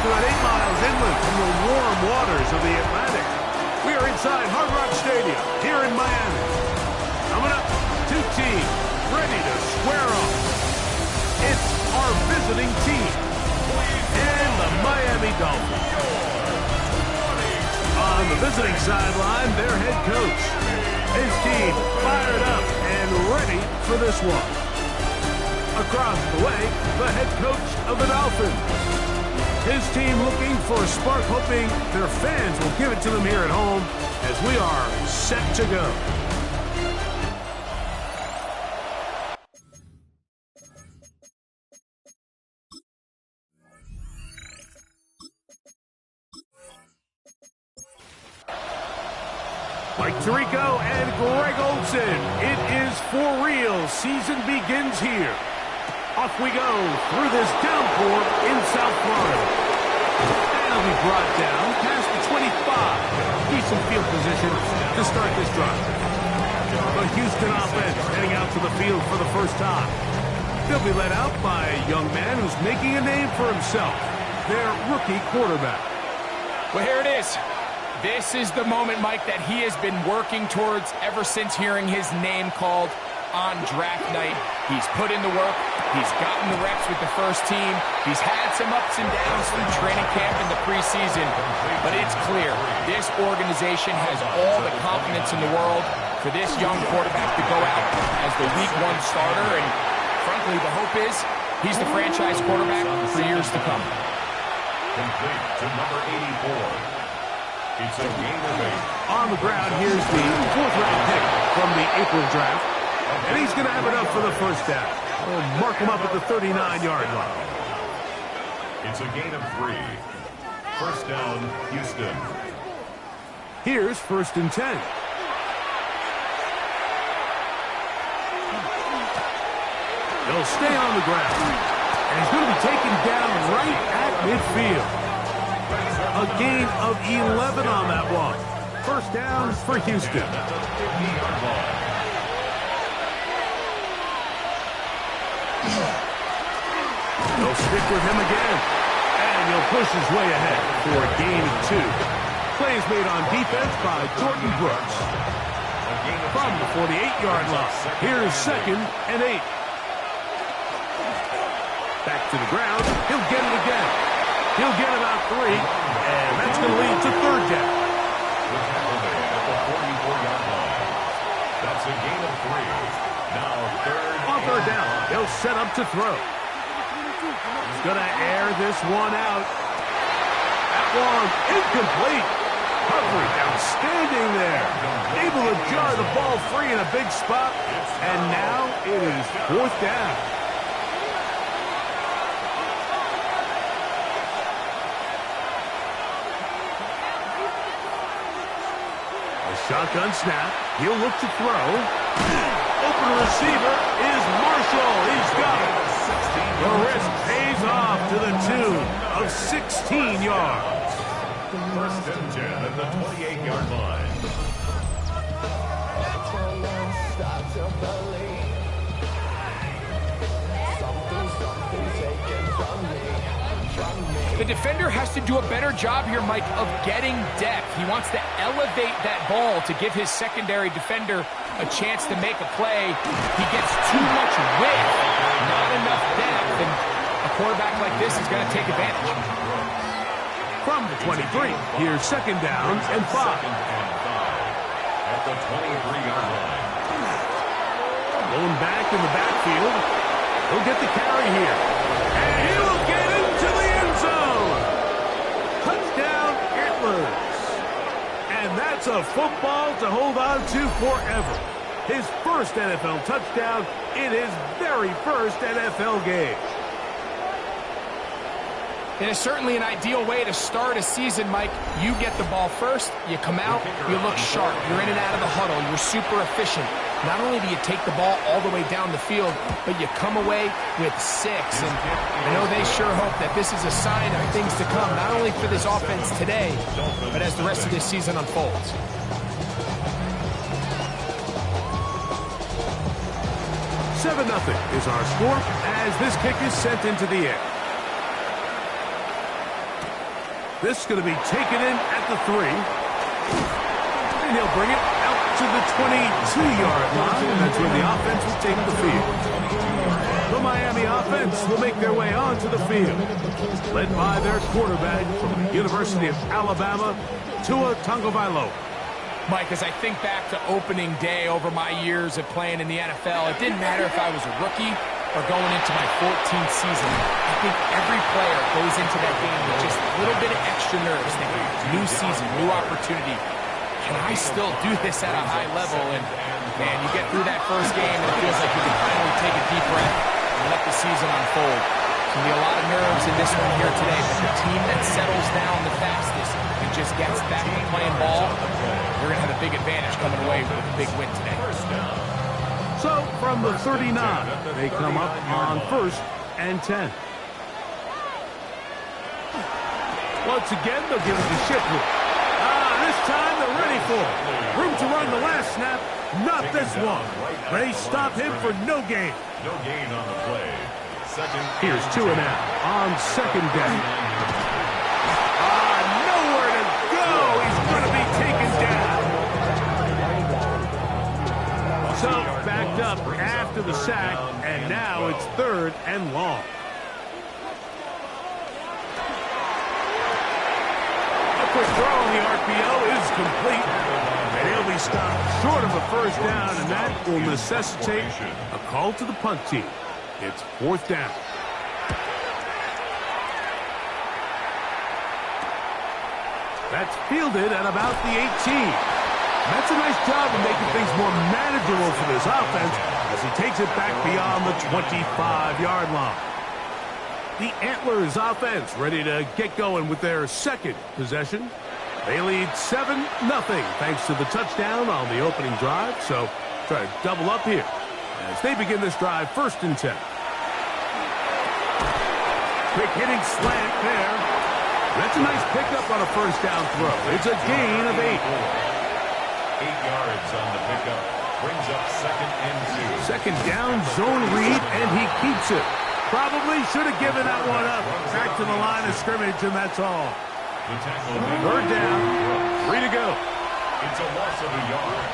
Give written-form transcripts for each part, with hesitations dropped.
about 8 miles inland from the warm waters of the Atlantic. We are inside Hard Rock Stadium here in Miami. Coming up, two teams ready to square off. It's our visiting team and the Miami Dolphins. On the visiting sideline, their head coach. His team fired up and ready for this one. Across the way, the head coach of the Dolphins. His team looking for a spark, hoping their fans will give it to them here at home as we are set to go. Mike Tirico and Greg Olsen. It is for real. Season begins here. Off we go through this downpour in South Florida. And it'll be brought down past the 25. Decent field position to start this drive. The Houston offense heading out to the field for the first time. They'll be led out by a young man who's making a name for himself. Their rookie quarterback. Well, here it is. This is the moment, Mike, that he has been working towards ever since hearing his name called on draft night. He's put in the work. He's gotten the reps with the first team. He's had some ups and downs through training camp in the preseason. But it's clear this organization has all the confidence in the world for this young quarterback to go out as the Week 1 starter. And frankly, the hope is he's the franchise quarterback for years to come. Complete to number 84. It's a game of 8. On the ground, here's the 4th-round pick from the April draft. And he's going to have enough for the first down. We'll mark him up at the 39-yard line. It's a gain of 3. First down, Houston. Here's 1st and 10. They'll stay on the ground. And he's going to be taken down right at midfield. A gain of 11 on that one. First down for Houston. They'll stick with him again. And he'll push his way ahead for a gain of 2. Plays made on defense by Jordan Brooks. From the 48-yard line, here's 2nd and 8. Back to the ground. He'll get it again. He'll get about 3, and that's going to lead to 3rd down. At the 44-yard line. That's a gain of 3. Now 3rd. On 3rd down, he'll set up to throw. He's going to air this one out. That one incomplete. Coverage outstanding there. Able to jar the ball free in a big spot, and now it is 4th down. Shotgun snap. He'll look to throw. Open receiver is Marshall. He's got it. The risk pays off to the tune of 16 yards. First and 10 at the 28-yard line. The defender has to do a better job here, Mike, of getting depth. He wants to elevate that ball to give his secondary defender a chance to make a play. He gets too much width, not enough depth, and a quarterback like this is going to take advantage. From the 23, here's 2nd down and 5. At the 23-yard line. Going back in the backfield. He'll get the carry here. And he will get into the end zone. Touchdown, Antlers. And that's a football to hold on to forever. His first NFL touchdown in his very first NFL game. It is certainly an ideal way to start a season, Mike. You get the ball first, you come out, you look sharp. You're in and out of the huddle. You're super efficient. Not only do you take the ball all the way down the field, but you come away with 6. And I know they sure hope that this is a sign of things to come, not only for this offense today, but as the rest of this season unfolds. $7-0 is our score as this kick is sent into the air. This is going to be taken in at the 3. And he'll bring it out to the 22-yard line. And that's where the offense will take the field. The Miami offense will make their way onto the field, led by their quarterback from the University of Alabama, Tua Tagovailoa. Mike, as I think back to opening day over my years of playing in the NFL, it didn't matter if I was a rookie or going into my 14th season. I think every player goes into that game with just a little bit of extra nerves, thinking, new season, new opportunity. Can I still do this at a high level? And, man, you get through that first game, and it feels like you can finally take a deep breath and let the season unfold. There's going to be a lot of nerves in this one here today, but the team that settles down the fastest and just gets back to playing ball, we're going to have a big advantage coming away with a big win today. So, from the 39, they come up on 1st and 10. Once again, they'll give it to Shipley. This time they're ready for it. Room to run the last snap, not this one. They stop him for no gain. No gain on the play. Here's Tua now on 2nd down. Nowhere to go. He's going to be taken down. So backed up after the sack, and now it's 3rd and long. A quick throw on the RPO is complete, and he'll be stopped short of a 1st down, and that will necessitate a call to the punt team. It's 4th down. That's fielded at about the 18. That's a nice job of making things more manageable for this offense as he takes it back beyond the 25-yard line. The Antlers offense ready to get going with their 2nd possession. They lead 7-0 thanks to the touchdown on the opening drive. So try to double up here as they begin this drive 1st and 10. Quick hitting slant there. That's a nice pickup on a 1st down throw. It's a gain of 8. 8 yards on the pickup. Brings up 2nd and 2. 2nd down, zone read, and he keeps it. Probably should have given that one up. Back to the line of scrimmage, and that's all. The tackle 3rd down, 3 to go. It's a loss of a yard.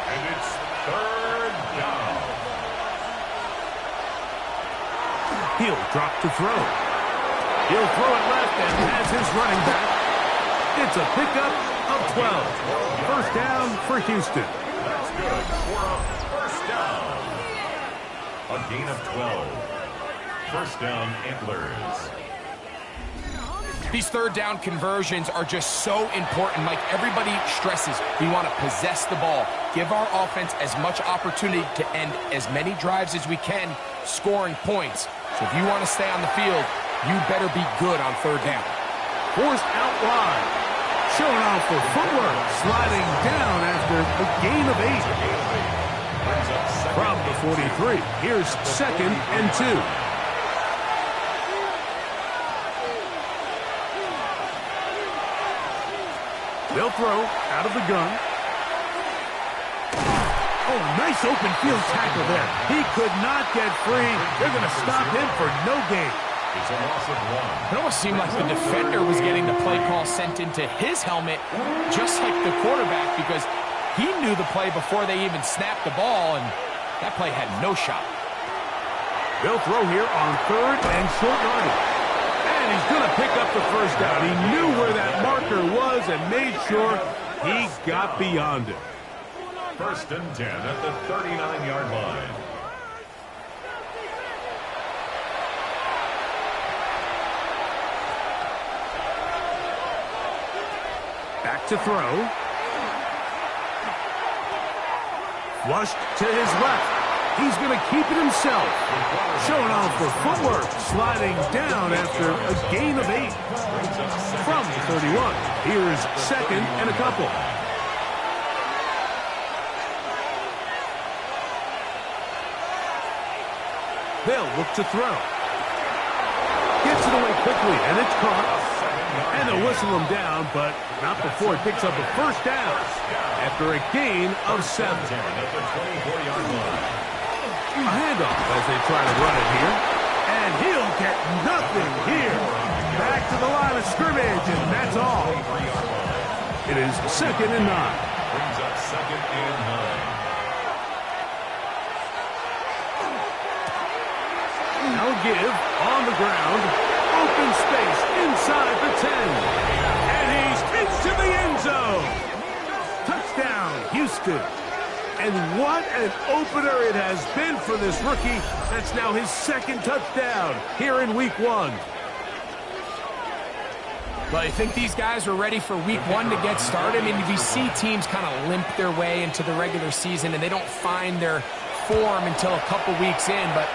And it's 3rd down. He'll drop to throw. He'll throw it left and has his running back. It's a pickup of 12. 1st down for Houston. That's good for a 1st down. A gain of 12. 1st down, Antlers. These 3rd down conversions are just so important. Like everybody stresses, we want to possess the ball, give our offense as much opportunity to end as many drives as we can, scoring points. So if you want to stay on the field, you better be good on 3rd down. Forced out wide. Showing off for footwork. Sliding down after a gain of 8. From the 43, here's 2nd and 2. They'll throw out of the gun. Oh, nice open field tackle there. He could not get free. They're going to stop him for no gain. It's a loss of 1. It almost seemed like the defender was getting the play call sent into his helmet, just like the quarterback, because he knew the play before they even snapped the ball, and that play had no shot. They'll throw here on 3rd and short yardage. And he's going to pick up the 1st down. He knew where that marker was and made sure he got beyond it. 1st and 10 at the 39-yard line. Back to throw. Flushed to his left. He's going to keep it himself. Showing off for footwork. Sliding down after a gain of 8. From the 31. Here's 2nd and a couple. They'll look to throw. Gets it away quickly, and it's caught. And they'll whistle him down, but not before he picks up a 1st down after a gain of 7. At the 24-yard line. A handoff as they try to run it here. And he'll get nothing here. Back to the line of scrimmage, and that's all. It is 2nd and 9. Brings up 2nd and 9. Now give on the ground. Open space inside the 10. And he's into the end zone. Touchdown, Houston. And what an opener it has been for this rookie. That's now his 2nd touchdown here in Week 1. Well, I think these guys are ready for Week 1 to get started. I mean, if you see teams kind of limp their way into the regular season and they don't find their form until a couple weeks in, but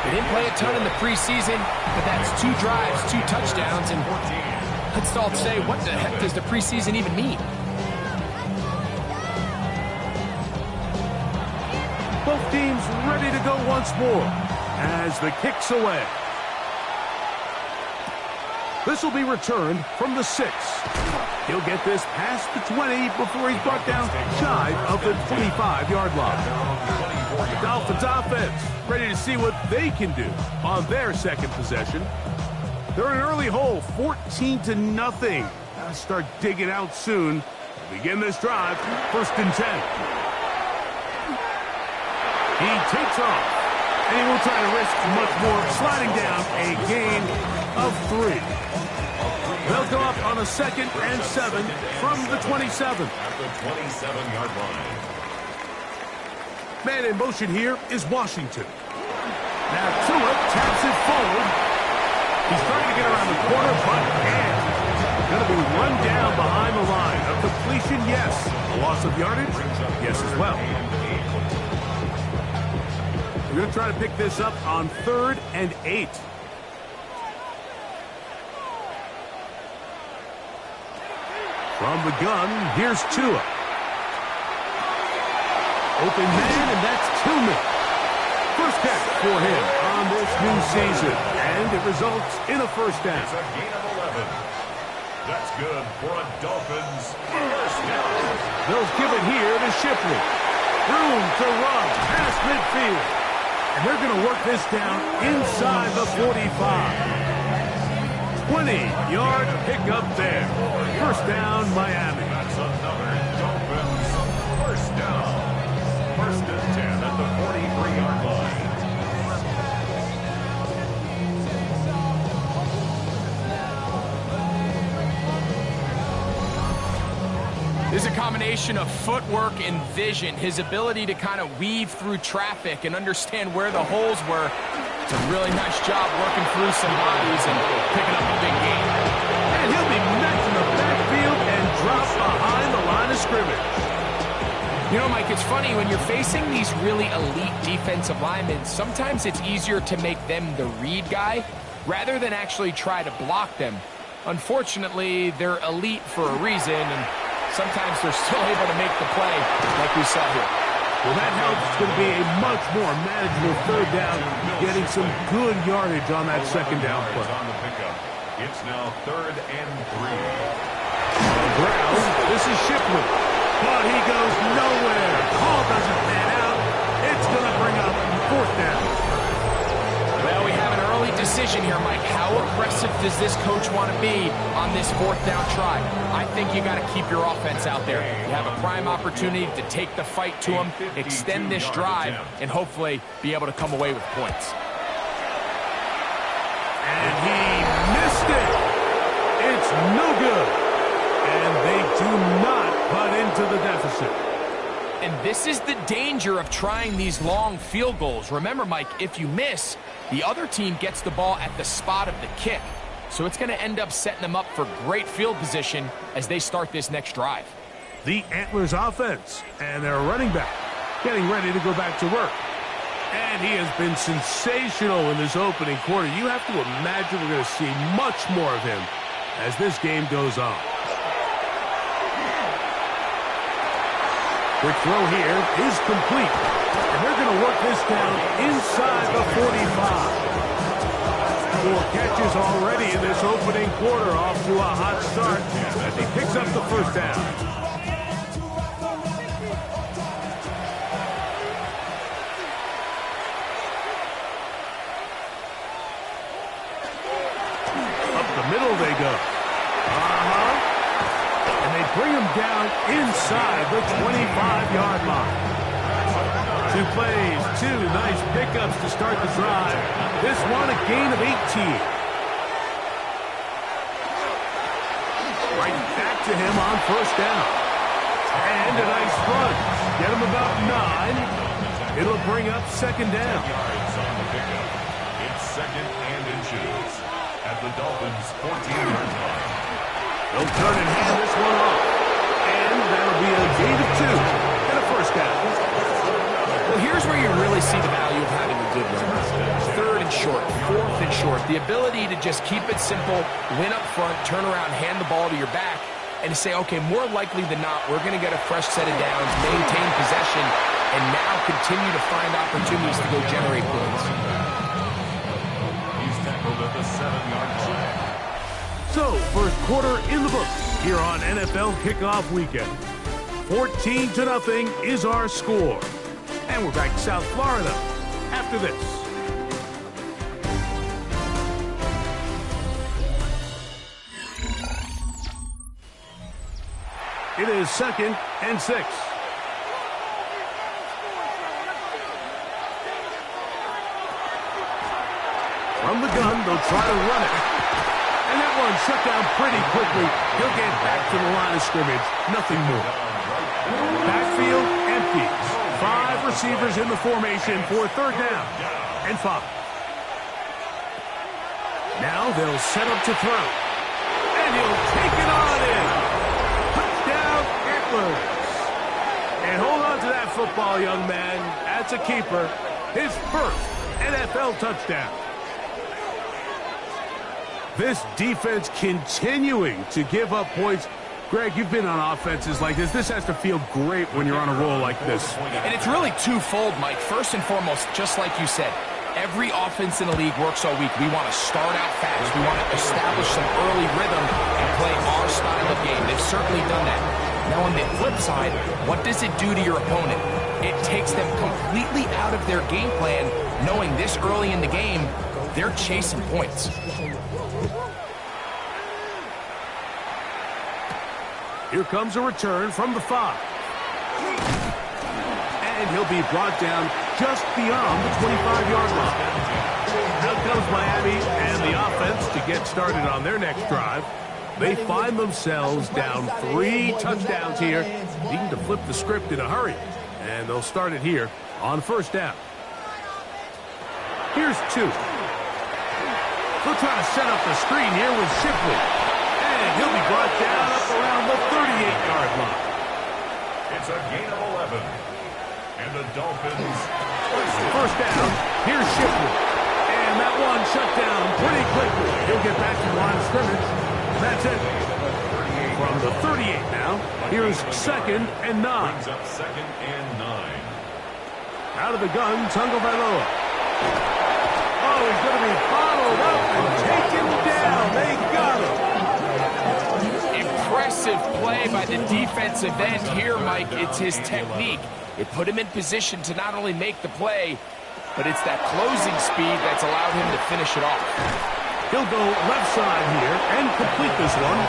they didn't play a ton in the preseason, but that's 2 drives, 2 touchdowns, and let's all say, what the heck does the preseason even mean? Both teams ready to go once more as the kick's away. This will be returned from the 6. He'll get this past the 20 before he's brought down shy of the 25-yard line. Dolphins offense ready to see what they can do on their 2nd possession. They're in an early hole, 14-0. Gotta start digging out soon. Begin this drive, 1st and 10. He takes off, and he won't try to risk much more, sliding down a gain of 3. They'll go up on a 2nd and 7 from the 27. At the 27-yard line. Man in motion here is Washington. Now Tua taps it forward. He's trying to get around the corner, but can't. Going to be run down behind the line. A completion, yes. A loss of yardage, yes as well. We're going to try to pick this up on 3rd and 8. From the gun, here's Tua. Open man, and that's Tillman. First catch for him on this new season, and it results in a 1st down. It's a gain of 11. That's good for a Dolphins 1st down. They'll give it here to Shipley. Room to run past midfield. And they're going to work this down inside the 45. 20-yard pickup there. 1st down, Miami. That's another Dolphins 1st down. 1st and 10 at the 43-yard line. There's a combination of footwork and vision, his ability to kind of weave through traffic and understand where the holes were. It's a really nice job working through some bodies and picking up a big gain. And he'll be met in the backfield and dropped behind the line of scrimmage. You know, Mike, it's funny, when you're facing these really elite defensive linemen, sometimes it's easier to make them the read guy rather than actually try to block them. Unfortunately, they're elite for a reason, and sometimes they're still able to make the play like we saw here. Well, that helps. It's going to be a much more manageable 3rd down, getting some good yardage on that 2nd down play. On the pickup. It's now 3rd and 3. Brown, this is Shipley. But he goes nowhere. Call doesn't pan out. It's going to bring up 4th down. Well, we have an early decision here, Mike. How aggressive does this coach want to be on this 4th down try? I think you got to keep your offense out there. You have a prime opportunity to take the fight to him, extend this drive, and hopefully be able to come away with points. And he missed it. It's no good. And they do not cut into the deficit. And this is the danger of trying these long field goals. Remember, Mike, if you miss, the other team gets the ball at the spot of the kick. So it's going to end up setting them up for great field position as they start this next drive. The Antlers offense and their running back getting ready to go back to work. And he has been sensational in this opening quarter. You have to imagine we're going to see much more of him as this game goes on. Quick throw here is complete. And they're going to work this down inside the 45. 4 catches already in this opening quarter, off to a hot start as he picks up the 1st down. Up the the middle they go. And they bring him down inside the 25-yard line. 2 plays, 2 nice pickups to start the drive. This one a gain of 18. Right back to him on first down. And a nice run. Get him about 9. It'll bring up second down. Yards on the pickup. It's second and inches at the Dolphins' 14-yard line. They'll turn and hand this one off. And that'll be a gain of 2 and a first down. Well, here's where you really see the value of having a good run. 3rd and short, 4th and short. The ability to just keep it simple, win up front, turn around, hand the ball to your back, and to say, okay, more likely than not, we're going to get a fresh set of downs, maintain possession, and now continue to find opportunities to go generate points. He's tackled at the 7-yard line. So, first quarter in the books here on NFL Kickoff Weekend. 14-0 is our score. And we're back to South Florida after this. It is 2nd and 6. From the gun, they'll try to run it. And that one shut down pretty quickly. He'll get back to the line of scrimmage. Nothing more. Backfield empty. 5 receivers in the formation for 3rd down and 5. Now they'll set up to throw. And he'll take it on in. Touchdown, Antlers. And hold on to that football, young man. That's a keeper. His first NFL touchdown. This defense continuing to give up points. Greg, you've been on offenses like this. This has to feel great when you're on a roll like this. And it's really twofold, Mike. First and foremost, just like you said, every offense in the league works all week. We want to start out fast. We want to establish some early rhythm and play our style of game. They've certainly done that. Now, on the flip side, what does it do to your opponent? It takes them completely out of their game plan, knowing this early in the game, they're chasing points. Here comes a return from the 5. And he'll be brought down just beyond the 25-yard line. Out comes Miami and the offense to get started on their next drive. They find themselves down 3 touchdowns here, needing to flip the script in a hurry. And they'll start it here on first down. Here's 2. They'll try to set up the screen here with Shipley. And he'll be brought down up around the 38-yard line. It's a gain of 11. And the Dolphins... First down, here's Shipley. And that one shut down pretty quickly. He'll get back to the line of scrimmage. That's it. From the 38 now, here's 2nd and 9. Brings up 2nd and 9. Out of the gun, Tagovailoa. Oh, he's going to be followed up and taken down. They got him. Impressive play by the defensive end here, Mike. It's his technique. It put him in position to not only make the play, but it's that closing speed that's allowed him to finish it off. He'll go left side here and complete this one.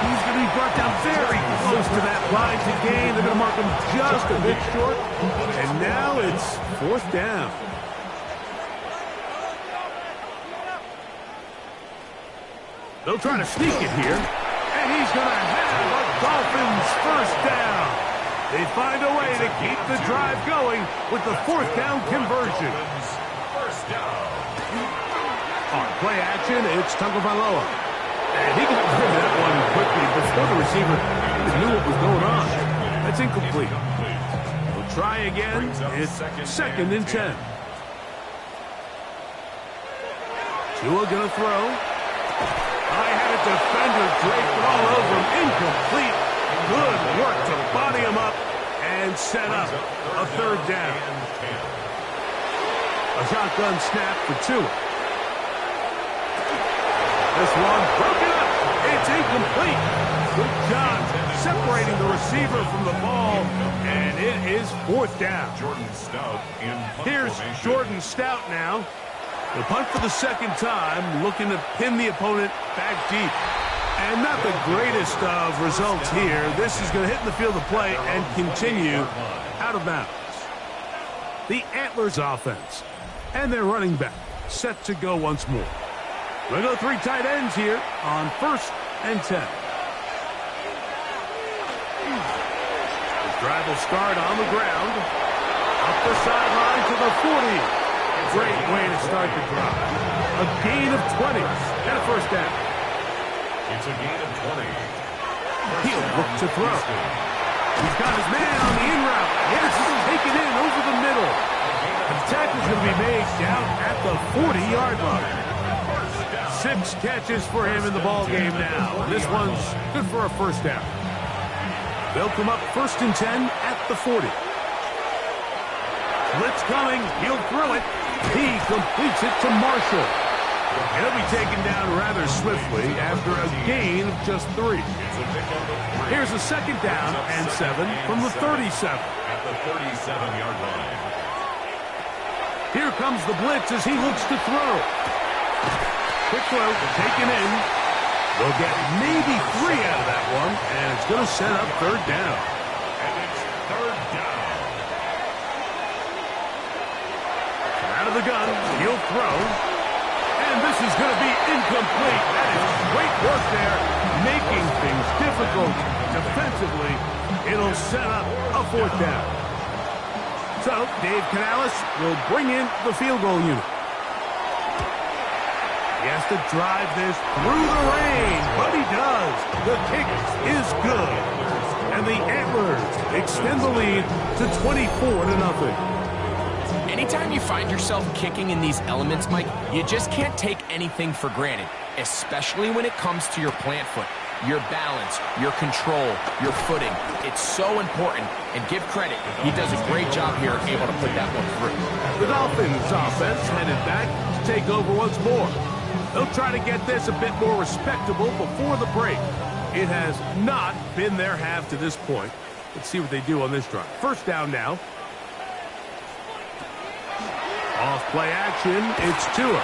He's going to be brought down very close to that line to gain. They're going to mark him just a bit short. And now it's 4th down. They'll try to sneak it here. And he's going to have a Dolphins first down. They find a way to keep the drive going with the 4th down conversion. First down. On play action, it's Tagovailoa. And he got rid of that one quickly before the receiver even knew what was going on. That's incomplete. We'll try again. It's 2nd and 10. Tua gonna throw. I had a defender draped all over him. Incomplete. Good work to body him up and set up a 3rd down. A shotgun snap for Tua. This one broken up. It's incomplete. Good job separating the receiver from the ball, and it is 4th down. Jordan Stout in punt Here's formation. Jordan Stout now. The punt for the second time, looking to pin the opponent back deep. And not the greatest of results here. This is going to hit in the field of play and continue out of bounds. The Antlers offense and their running back set to go once more. We'll go 3 tight ends here on 1st and 10. The drive will start on the ground. Up the sideline to the 40. Great way to start the drive. A gain of 20 and a first down. It's a gain of 20. He'll look to throw. He's got his man on the in route. Yes, taken in over the middle. The tackle's going to be made down at the 40-yard line. 6 catches for him in the ball game now. This one's good for a first down. They'll come up 1st and 10 at the 40. Blitz coming. He'll throw it. He completes it to Marshall. And he'll be taken down rather swiftly after a gain of just 3. Here's a 2nd down and 7 from the 37. At the 37-yard line. Here comes the blitz as he looks to throw. Quick throw, taken in. They'll get maybe 3 out of that one, and it's going to set up 3rd down. And it's 3rd down. Out of the gun, he'll throw. And this is going to be incomplete. That is great work there, making things difficult defensively. It'll set up a 4th down. So, Dave Canales will bring in the field goal unit. He has to drive this through the rain, but he does. The kick is good. And the Antlers extend the lead to 24-0. Anytime you find yourself kicking in these elements, Mike, you just can't take anything for granted, especially when it comes to your plant foot, your balance, your control, your footing. It's so important, and give credit. He does a great job here able to put that one through. The Dolphins offense headed back to take over once more. They'll try to get this a bit more respectable before the break. It has not been their half to this point. Let's see what they do on this drive. 1st down now. Off play action, it's Tua.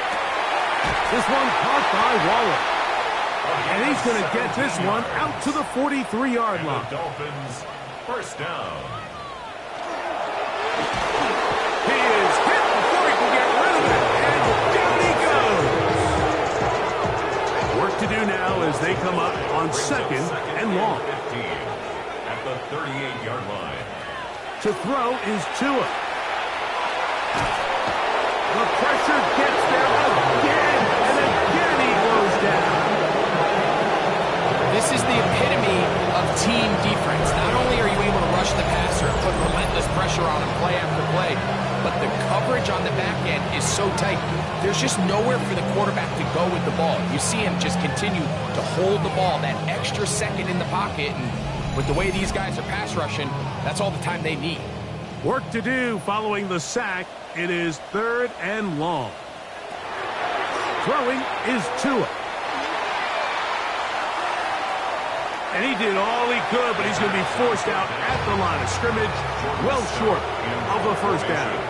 This one caught by Waller. And he's going to get this one out to the 43-yard line. The Dolphins, 1st down. He is hit before he can get rid of it. And down he goes. Work to do now as they come up on 2nd and long. 15 at the 38-yard line. To throw is Tua. The pressure gets there again, and again he goes down. This is the epitome of team defense. Not only are you able to rush the passer and put relentless pressure on him play after play, but the coverage on the back end is so tight. There's just nowhere for the quarterback to go with the ball. You see him just continue to hold the ball that extra second in the pocket, and with the way these guys are pass rushing, that's all the time they need. Work to do following the sack. It is 3rd and long. Throwing is Tua. And he did all he could, but he's going to be forced out at the line of scrimmage, well short of a 1st down.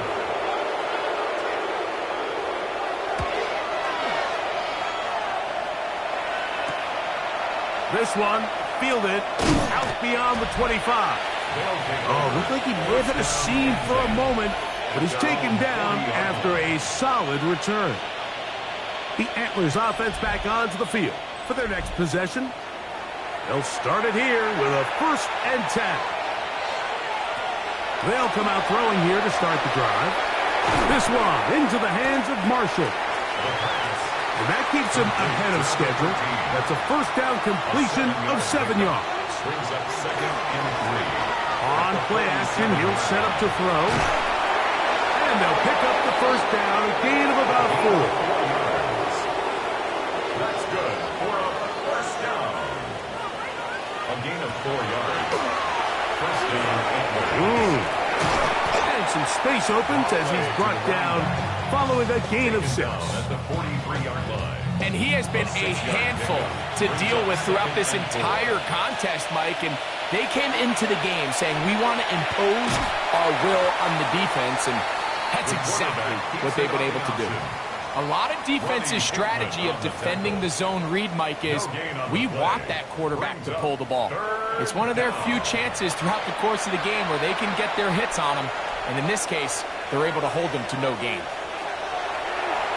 This one fielded out beyond the 25. Oh, looked like he may have hit a seam for a moment, but he's taken down after a solid return. The Antlers offense back onto the field for their next possession. They'll start it here with a 1st and 10. They'll come out throwing here to start the drive. This one into the hands of Marshall. And that keeps him ahead of schedule. That's a 1st down completion of 7 yards. Brings up 2nd and 3. On play action, he'll set up to throw. And they'll pick up the 1st down, a gain of about 4. That's good for a 1st down. A gain of 4 yards. 1st down. And some space opens as he's brought down following a gain of 6. At the 43-yard line. And he has been a handful to deal with throughout this entire contest, Mike. And they came into the game saying, we want to impose our will on the defense, and that's exactly what they've been able to do. A lot of defense's strategy of defending the zone read, Mike, is we want that quarterback to pull the ball. It's one of their few chances throughout the course of the game where they can get their hits on them. And in this case, they're able to hold them to no gain.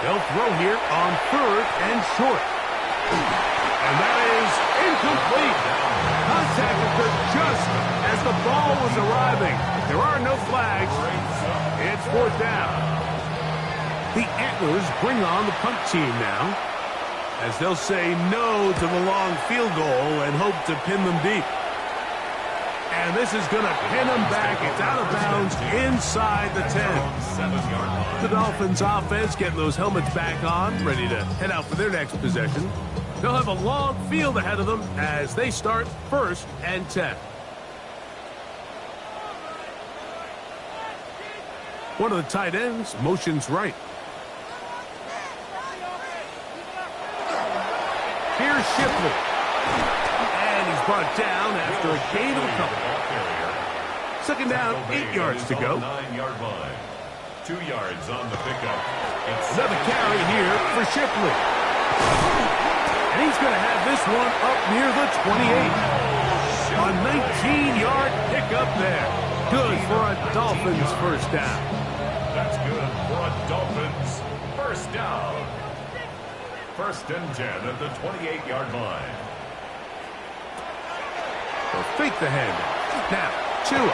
They'll throw here on 3rd and short. And that is incomplete. Contact occurred just as the ball was arriving. There are no flags. It's 4th down. The Antlers bring on the punt team now, as they'll say no to the long field goal and hope to pin them deep. And this is going to pin them back. It's out of bounds inside the 10. The Dolphins offense getting those helmets back on, ready to head out for their next possession. They'll have a long field ahead of them as they start 1st and 10. One of the tight ends motions right. Here's Shipley. And he's brought down after a gain of a couple. 2nd down, 8 yards to go. 9-yard line. 2 yards on the pickup. Another carry here for Shipley. And he's going to have this one up near the 28. A 19-yard pickup there. Good for a Dolphins 1st down. That's good for a Dolphins 1st down. 1st and 10 at the 28-yard line. They'll fake the handoff. Now, Tua.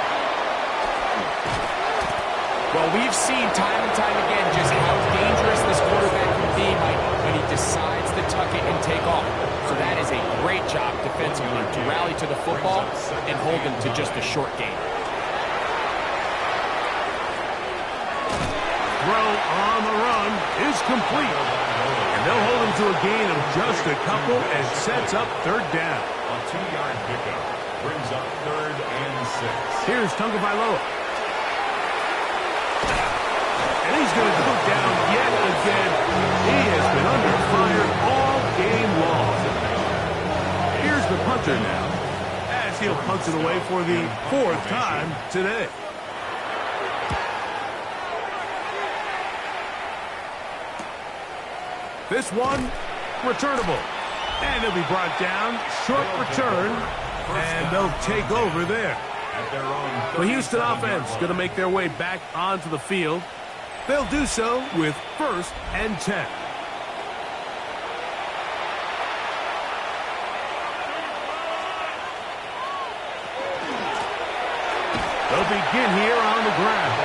Well, we've seen time and time again just how dangerous this quarterback can be, Mike, when he decides to tuck it and take off. So that is a great job defensively to rally to the football and hold him to just a short gain. Throw on the run is complete. And they'll hold him to a gain of just a couple and sets up 3rd down. A 2-yard pickup brings up 3rd and 6. Here's Tagovailoa. And he's going to go down yet again. He has been under fire all game long. Here's the punter now, as he'll punt it away for the 4th time today. This one, returnable. And he'll be brought down. Short return. And they'll take over there. The Houston offense going to make their way back onto the field. They'll do so with 1st and 10. They'll begin here on the ground.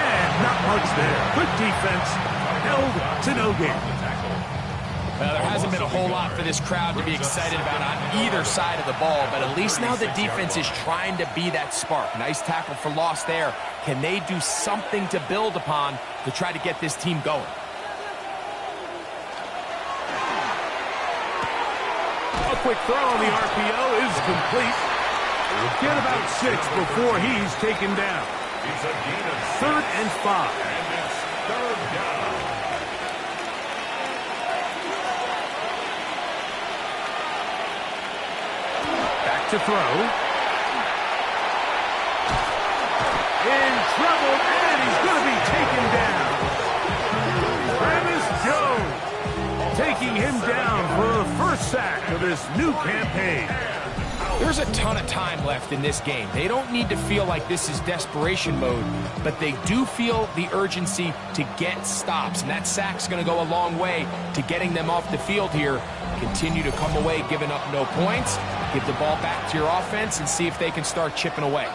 And not much there. Good defense. Held to no gain. Well, there hasn't been a whole lot for this crowd to be excited about on either side of the ball, but at least now the defense is trying to be that spark. Nice tackle for loss there. Can they do something to build upon to try to get this team going? A quick throw on the RPO is complete. We'll get about 6 before he's taken down. 3rd and 5. And it's 3rd down. To throw. In trouble, and he's going to be taken down. Travis Jones taking him down for the 1st sack of this new campaign. There's a ton of time left in this game. They don't need to feel like this is desperation mode, but they do feel the urgency to get stops, and that sack's going to go a long way to getting them off the field here. Continue to come away giving up no points. Give the ball back to your offense and see if they can start chipping away.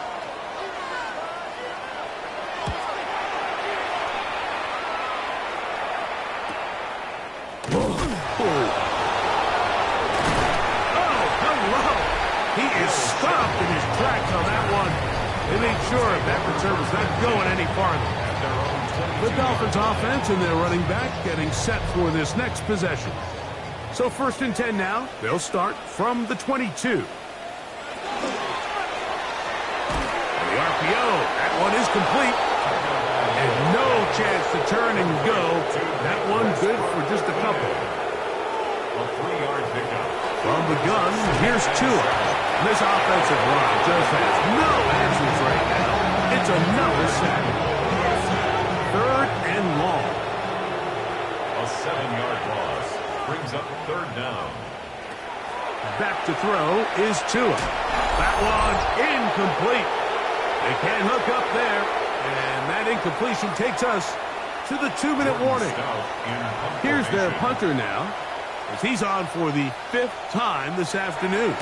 He is stopped in his tracks on that one. They made sure that return was not going any farther. The Dolphins offense and their running back getting set for this next possession. So 1st and 10 now. They'll start from the 22. And the RPO, that one is complete. And no chance to turn and go. That one good for just a couple. A 3-yard pickup. From the gun, here's Tua. This offensive line just has no answers right now. It's another sack. 3rd and long. A 7-yard loss. Brings up third down. Back to throw is Tua. That one incomplete. They can't hook up there. And that incompletion takes us to the 2-minute warning. Here's their punter now, as he's on for the 5th time this afternoon.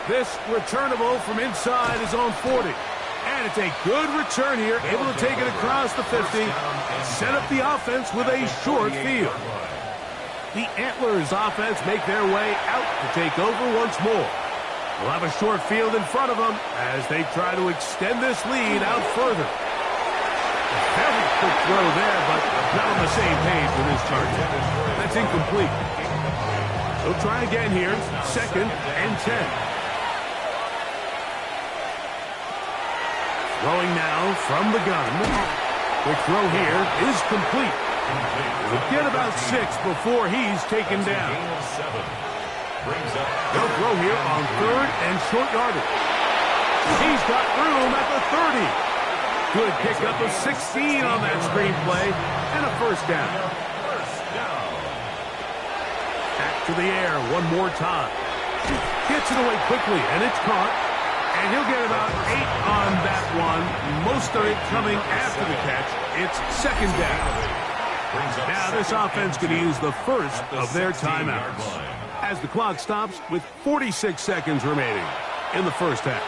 This returnable from inside his own 40. And it's a good return here, able to take it across the 50, set up the offense with a short field. The Antlers offense make their way out to take over once more. They'll have a short field in front of them as they try to extend this lead out further. A very quick throw there, but not on the same page with his target. That's incomplete. They'll try again here, 2nd and 10. Throwing now from the gun. Quick throw here is complete. He'll get about 6 before he's taken down. They'll throw here on 3rd and short yardage. He's got room at the 30. Good pickup of 16 on that screenplay and a first down. Back to the air one more time. Gets it away quickly, and it's caught. And he'll get about 8 on that one. Most of it coming after the catch. It's 2nd down. Now this offense going to use the first of their timeouts as the clock stops with 46 seconds remaining in the first half.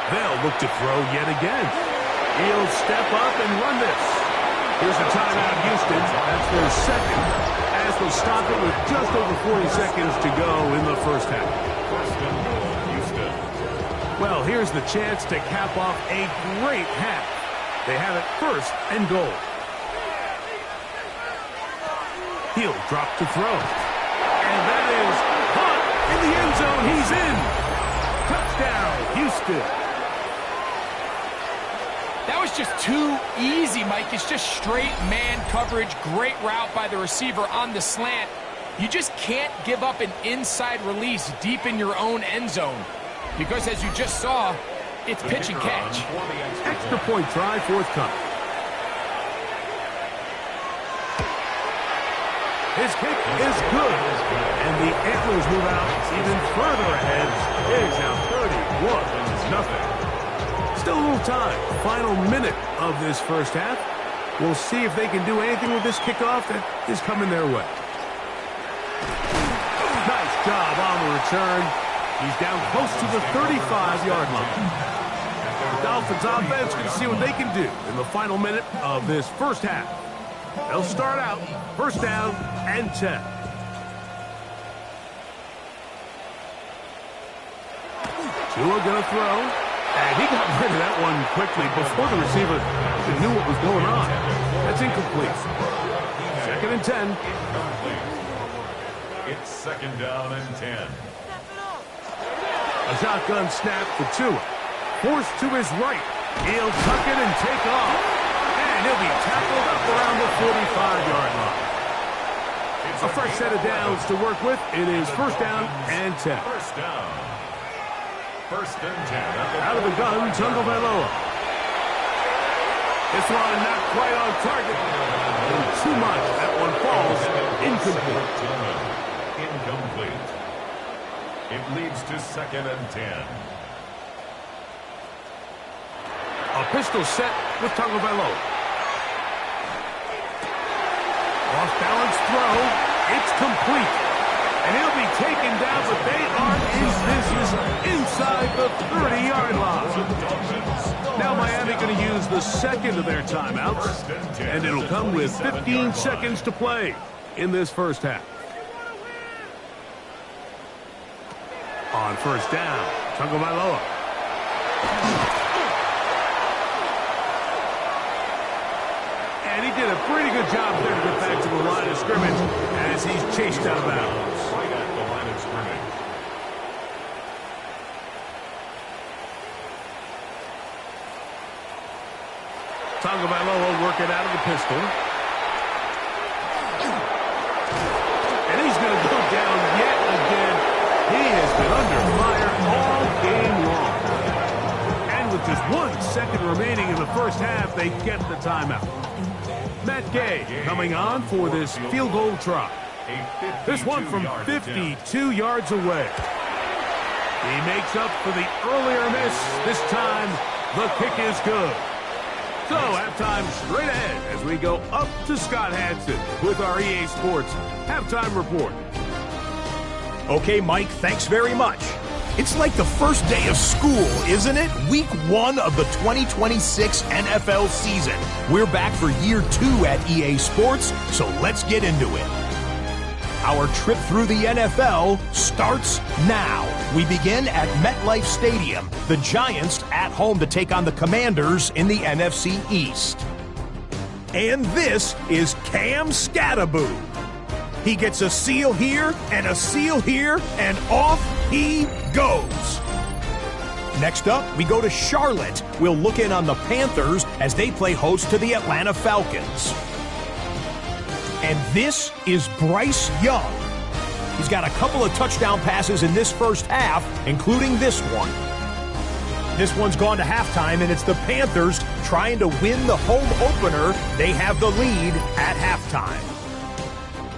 They'll look to throw yet again. He'll step up and run this. Here's a timeout, Houston. That's their 2nd, as they'll stop it with just over 40 seconds to go in the first half. Houston. Well, here's the chance to cap off a great half. They have it 1st and goal. He'll drop to throw. And that is caught in the end zone. He's in. Touchdown, Houston. That was just too easy, Mike. It's just straight man coverage. Great route by the receiver on the slant. You just can't give up an inside release deep in your own end zone. Because as you just saw, it's pitch and catch. Extra point try forthcoming. His kick is good. And the Antlers move out even further ahead. It is now 31-0. Still a little time. Final minute of this first half. We'll see if they can do anything with this kickoff that is coming their way. Nice job on the return. He's down close to the 35-yard line. The Dolphins offense can see what they can do in the final minute of this first half. They'll start out 1st down and 10. Tua gonna throw. And he got rid of that one quickly before the receiver even knew what was going on. That's incomplete. 2nd and 10. It's 2nd down and 10. A shotgun snap for Tua. Forced to his right. He'll tuck it and take off. And he'll be tackled up around the 45-yard line. A fresh set of downs to work with. It is 1st down and 10. 1st down. 1st and 10. Out of the gun, Tagovailoa. This one not quite on target. And too much. That one falls incomplete. Incomplete. It leads to 2nd and 10. A pistol set with Tagovailoa. Off balance throw. It's complete. And he'll be taken down, but they are in business inside the 30-yard line. Now Miami going to use the 2nd of their timeouts, and it'll come with 15 seconds to play in this first half. On 1st down, Tagovailoa. And he did a pretty good job there to get back to the line of scrimmage as he's chased out of bounds. Right at the line of scrimmage. Tagovailoa working out of the pistol. And he's going to go down yet again. He has been under fire all game long. just 1 second remaining in the first half, they get the timeout. Matt Gay coming on for this field goal try. This one from 52 yards away. He makes up for the earlier miss. This time, the kick is good. So, halftime straight ahead as we go up to Scott Hanson with our EA Sports Halftime Report. Okay, Mike, thanks very much. It's like the first day of school, isn't it? Week 1 of the 2026 NFL season. We're back for year 2 at EA Sports, so let's get into it. Our trip through the NFL starts now. We begin at MetLife Stadium. The Giants at home to take on the Commanders in the NFC East. And this is Cam Skattebo. He gets a seal here and a seal here, and off he goes. Next up, we go to Charlotte. We'll look in on the Panthers as they play host to the Atlanta Falcons. And this is Bryce Young. He's got a couple of touchdown passes in this first half, including this one. This one's gone to halftime, and it's the Panthers trying to win the home opener. They have the lead at halftime.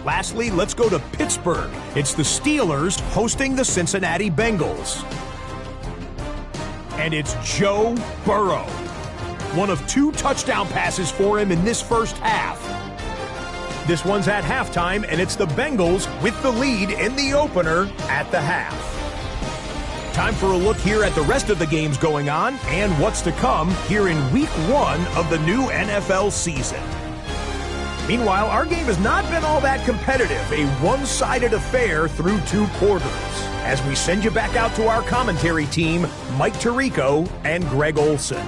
Lastly, let's go to Pittsburgh. It's the Steelers hosting the Cincinnati Bengals. And it's Joe Burrow. One of 2 touchdown passes for him in this first half. This one's at halftime, and it's the Bengals with the lead in the opener at the half. Time for a look here at the rest of the games going on and what's to come here in Week 1 of the new NFL season. Meanwhile, our game has not been all that competitive, a one-sided affair through 2 quarters. As we send you back out to our commentary team, Mike Tirico and Greg Olson.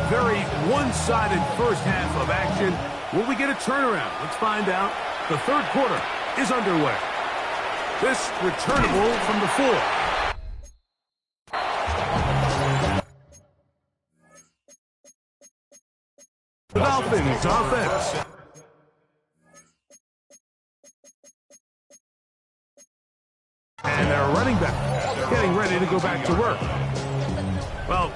Very one-sided first half of action. Will we get a turnaround? Let's find out. The third quarter is underway. This returnable from the 4. The Dolphins offense. And their running back getting ready to go back to work. Well,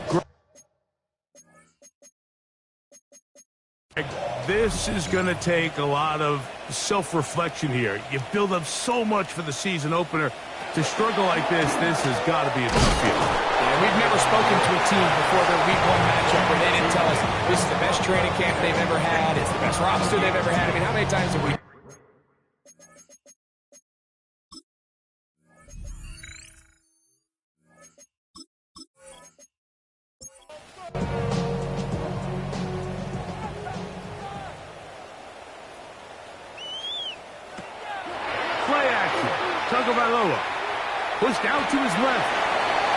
this is going to take a lot of self-reflection here. You build up so much for the season opener. To struggle like this has got to be a tough field. Yeah, we've never spoken to a team before their Week 1 matchup where they didn't tell us this is the best training camp they've ever had, it's the best roster they've ever had. I mean, how many times have we... Play action. Tagovailoa pushed out to his left.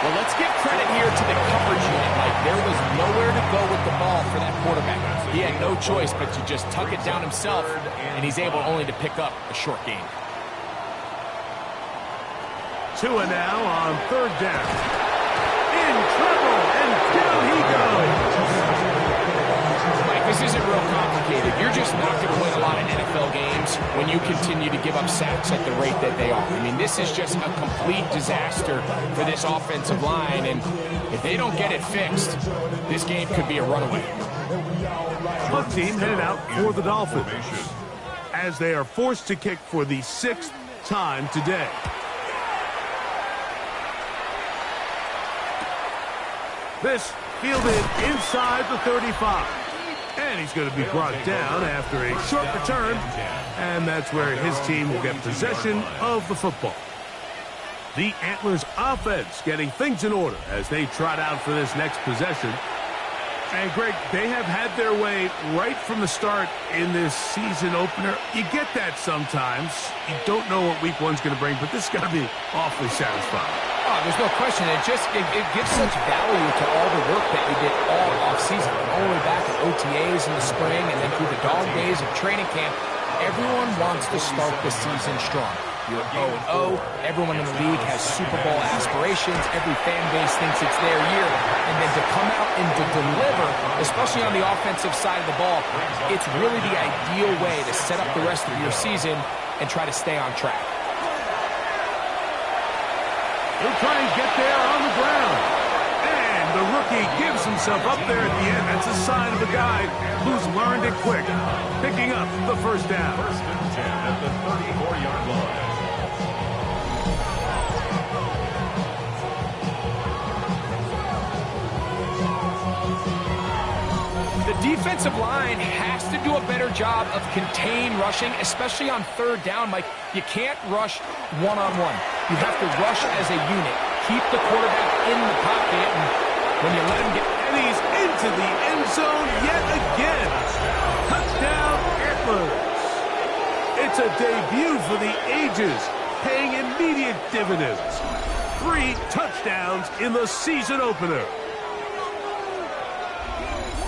Well, let's give credit here to the coverage unit. Like, there was nowhere to go with the ball for that quarterback. He had no choice but to just tuck it down himself, and he's able only to pick up a short gain. Tua now on third down. In trouble, and down he goes. Mike, this isn't real complicated. You're just not going to win a lot of NFL games when you continue to give up sacks at the rate that they are. I mean, this is just a complete disaster for this offensive line, and if they don't get it fixed, this game could be a runaway. Punt team headed out for the Dolphins as they are forced to kick for the 6th time today. This fielded inside the 35. And he's going to be brought down after a short return. And that's where his team will get possession of the football. The Antlers offense getting things in order as they trot out for this next possession. And Greg, they have had their way right from the start in this season opener. You get that sometimes. You don't know what week one's going to bring, but this is going to be awfully satisfying. Oh, there's no question. It gives such value to all the work that you did all offseason, all the way back to OTAs in the spring and then through the dog days of training camp. Everyone wants to start the season strong. You're 0-0. Everyone in the league has Super Bowl aspirations. Every fan base thinks it's their year. And then to come out and to deliver, especially on the offensive side of the ball, it's really the ideal way to set up the rest of your season and try to stay on track. He'll try and get there on the ground. And the rookie gives himself up there at the end. That's a sign of a guy who's learned it quick. Picking up the first down. First and 10 at the 34-yard line. The defensive line has to do a better job of contain rushing, especially on third down. Mike, you can't rush one-on-one. You have to rush as a unit. Keep the quarterback in the pocket, and when you let him get... And he's into the end zone yet again. Touchdown, Antlers. It's a debut for the ages, paying immediate dividends. 3 touchdowns in the season opener.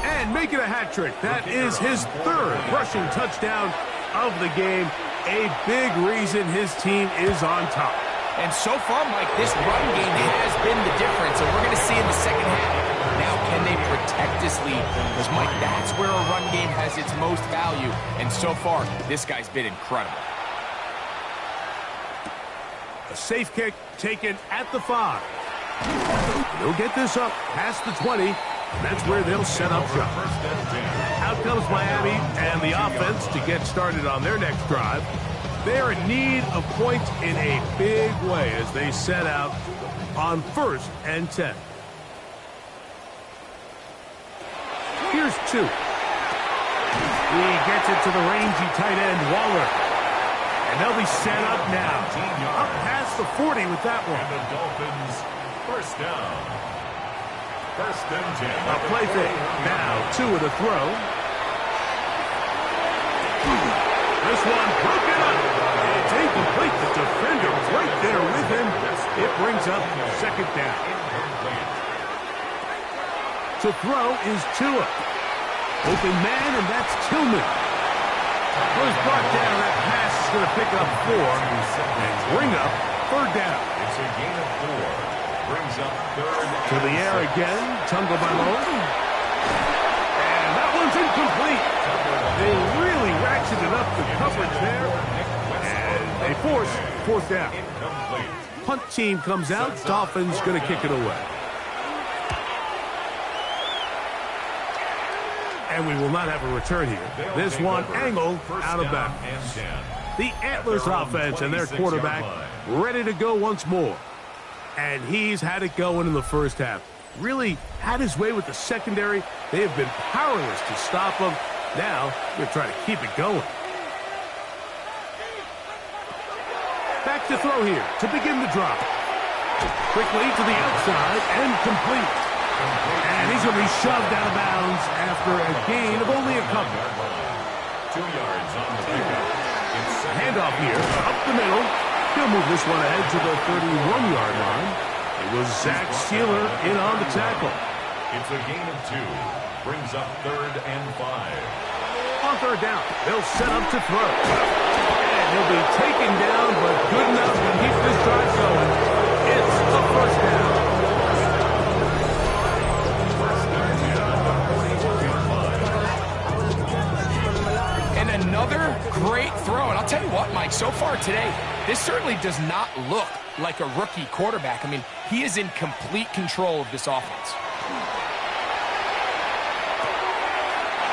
And making a hat trick. That is his 3rd rushing touchdown of the game. A big reason his team is on top. And so far, Mike, this run game has been the difference, and we're going to see in the second half. Now, can they protect this lead? Because, Mike, that's where a run game has its most value. And so far, this guy's been incredible. A safe kick taken at the 5. He'll get this up past the 20. That's where they'll set up shop. Out comes Miami and the offense to get started on their next drive. They're in need of points in a big way as they set out on 1st and 10. Here's 2. He gets it to the rangy tight end, Waller. And they'll be set up now. Up past the 40 with that one. And the Dolphins, first down. First and 10. A play fake. Now 2 with a throw. This one broken up. It's incomplete. The defender right there with him. It brings up 2nd down. To throw is Tua. Open man, and that's Tillman. Was brought down. That pass is going to pick up 4 and bring up 3rd down. It's a gain of 4. Brings up 3rd. To the air again. Tungo Bailoa. And that one's incomplete. They really ratcheted up the coverage there. And they force 4th down. Incomplete. Punt team comes out. Dolphins going to kick it away. And we will not have a return here. This one angled out of bounds. The Antlers offense and their quarterback ready to go once more. And he's had it going in the first half. Really had his way with the secondary. They have been powerless to stop him. Now, they're trying to keep it going. Back to throw here to begin the drop. Quickly to the outside and complete. And he's going to be shoved out of bounds after a gain of only a couple. 2 yards on the pickup. Handoff here, up the middle. He'll move this one ahead to the 31-yard line. It was Zach Sealer in on the tackle. It's a gain of 2. Brings up 3rd and 5. On 3rd down, they'll set up to throw. And he'll be taken down, but good enough to keep this drive going. It's a 1st down. And another great throw. And I'll tell you what, Mike, so far today, this certainly does not look like a rookie quarterback. I mean, he is in complete control of this offense.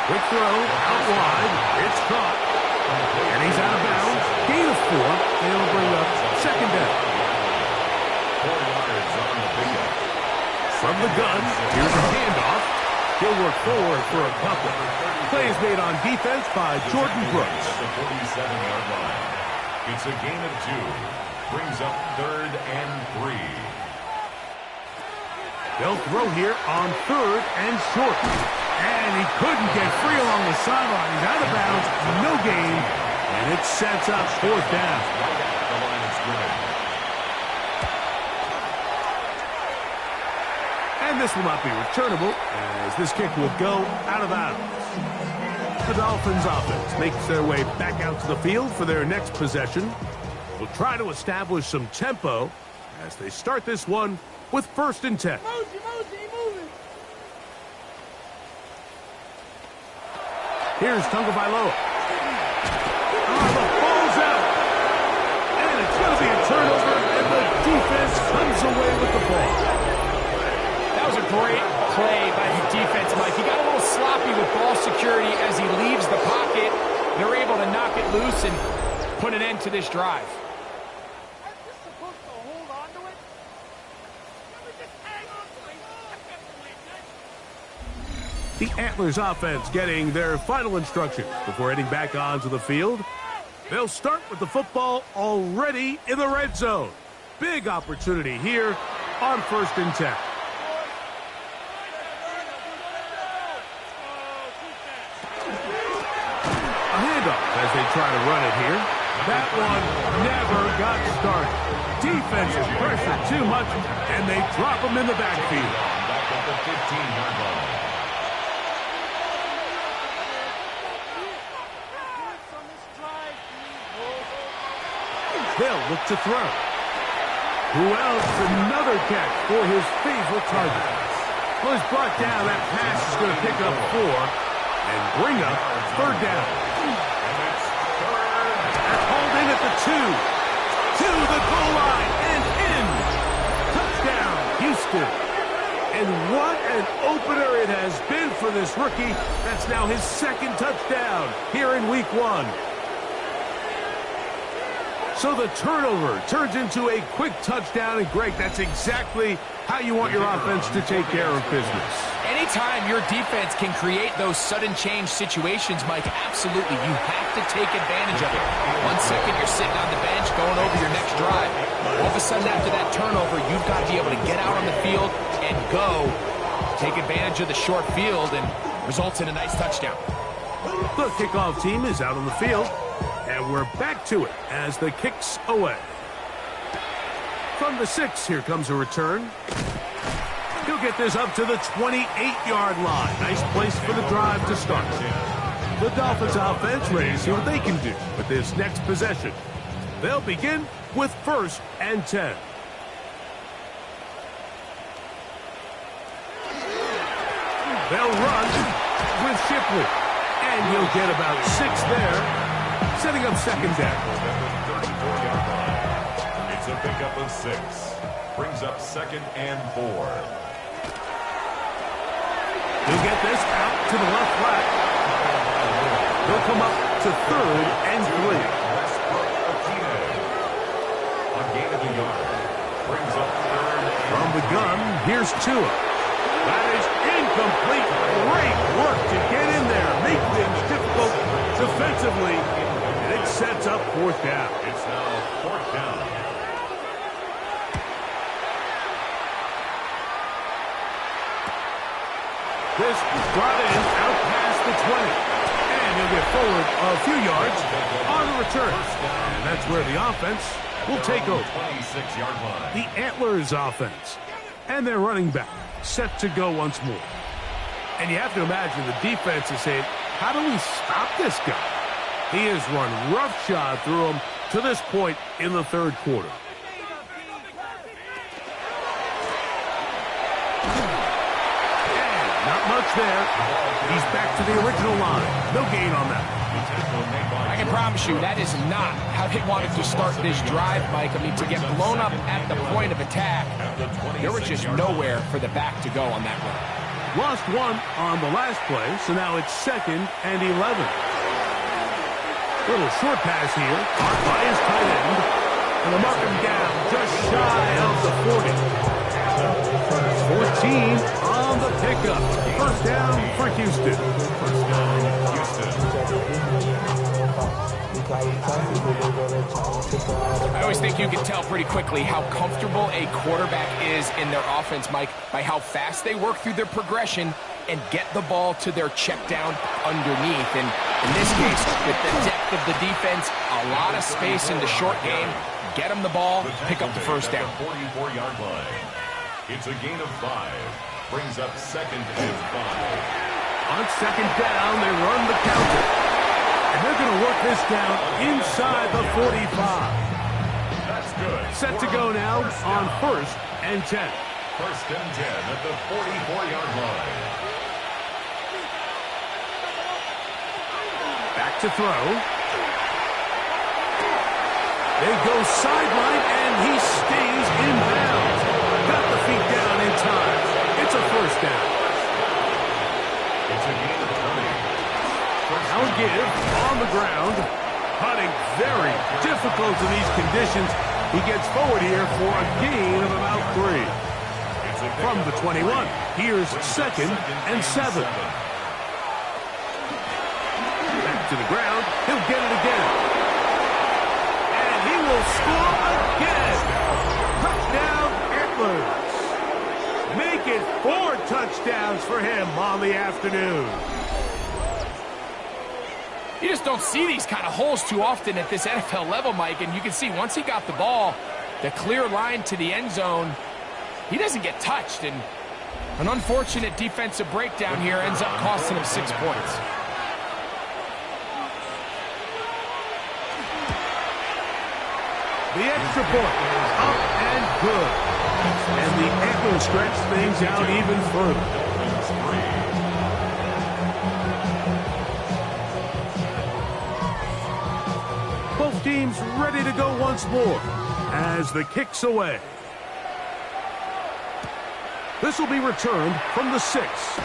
Quick throw, out wide. It's caught. And he's out of bounds. Gain of 4. They'll bring up 2nd down. 4 yards on the pickup. From the gun, here's a handoff. He'll work forward for a couple. Play is made on defense by Jordan Brooks. At the 47-yard line. It's a gain of 2. Brings up 3rd and 3. They'll throw here on 3rd and short. And he couldn't get free along the sideline. He's out of bounds, no gain, and it sets up 4th down. And this will not be returnable, as this kick will go out of bounds. The Dolphins offense makes their way back out to the field for their next possession. Will try to establish some tempo as they start this one with 1st and 10. Here's Tagovailoa. The ball's out. And it's going to be a turnover, and the defense comes away with the ball. That was a great play by the defense, Mike. He got a little sloppy with ball security as he leaves the pocket. They're able to knock it loose and put an end to this drive. The Antlers offense getting their final instructions before heading back onto the field. They'll start with the football already in the red zone. Big opportunity here on 1st and 10. A handoff as they try to run it here. That one never got started. Defensive pressure too much, and they drop him in the backfield. Back at the 15-yard line. They'll look to throw. Who else? Another catch for his favorite target. Well, he's brought down. That pass is going to pick up 4 and bring up 3rd down. That's hauled in at the 2. To the goal line and in. Touchdown, Houston. And what an opener it has been for this rookie. That's now his 2nd touchdown here in week 1. So the turnover turns into a quick touchdown, and Greg, that's exactly how you want your offense to take care of business. Anytime your defense can create those sudden change situations, Mike, absolutely, you have to take advantage of it. 1 second, you're sitting on the bench, going over your next drive. All of a sudden, after that turnover, you've got to be able to get out on the field and go. Take advantage of the short field, and results in a nice touchdown. The kickoff team is out on the field. And we're back to it as the kick's away. From the 6, here comes a return. He'll get this up to the 28-yard line. Nice place for the drive to start. The Dolphins offense ready to see what they can do with this next possession. They'll begin with 1st and 10. They'll run with Shipley. And he'll get about 6 there. Setting up 2nd down. It's a pickup of 6. Brings up 2nd and 4. He'll get this out to the left flat. He'll come up to 3rd and 3. A gain of a yard. Brings up 3rd. From the gun, here's Tua. That is incomplete. Great work to get in there. Make things difficult defensively. It sets up 4th down. It's now 4th down. This is brought in out past the 20. And he'll get forward a few yards on the return. And that's where the offense will take over. 26-yard line. The Antlers offense. And their running back set to go once more. And you have to imagine the defense is saying, how do we stop this guy? He has run roughshod through him to this point in the 3rd quarter. And not much there. He's back to the original line. No gain on that. I can promise you that is not how they wanted to start this drive, Mike. I mean, to get blown up at the point of attack, there was just nowhere for the back to go on that run. Lost 1 on the last play, so now it's 2nd and 11. Little short pass here, caught by his tight end, and they'll mark him down just shy of the 40. 14 on the pickup. 1st down for Houston. 1st down, Houston. I always think you can tell pretty quickly how comfortable a quarterback is in their offense, Mike, by how fast they work through their progression and get the ball to their check down underneath. And in this case, with the depth of the defense, a lot of space in the short game, get them the ball, pick up the first down. 44-yard line. It's a gain of 5. Brings up 2nd and 5. On 2nd down, they run the counter. And they're going to work this down inside the 45. That's good. Set to go now on 1st and 10. 1st and 10 at the 44-yard line. Back to throw. They go sideline, and he stays in bounds. Got the feet down in time. It's a 1st down. It's a gain of 20. Now give on the ground. Putting very difficult in these conditions. He gets forward here for a gain of about 3. From the 21, here's 2nd and 7. Back to the ground. He'll get it again. And he will score again. Touchdown, Antlers. Make it 4 touchdowns for him on the afternoon. You just don't see these kind of holes too often at this NFL level, Mike, and you can see once he got the ball, the clear line to the end zone, he doesn't get touched, and an unfortunate defensive breakdown here ends up costing him 6 points. The extra point, up and good. And the Antlers stretch things out even further. Both teams ready to go once more as the kick's away. This will be returned from the 6.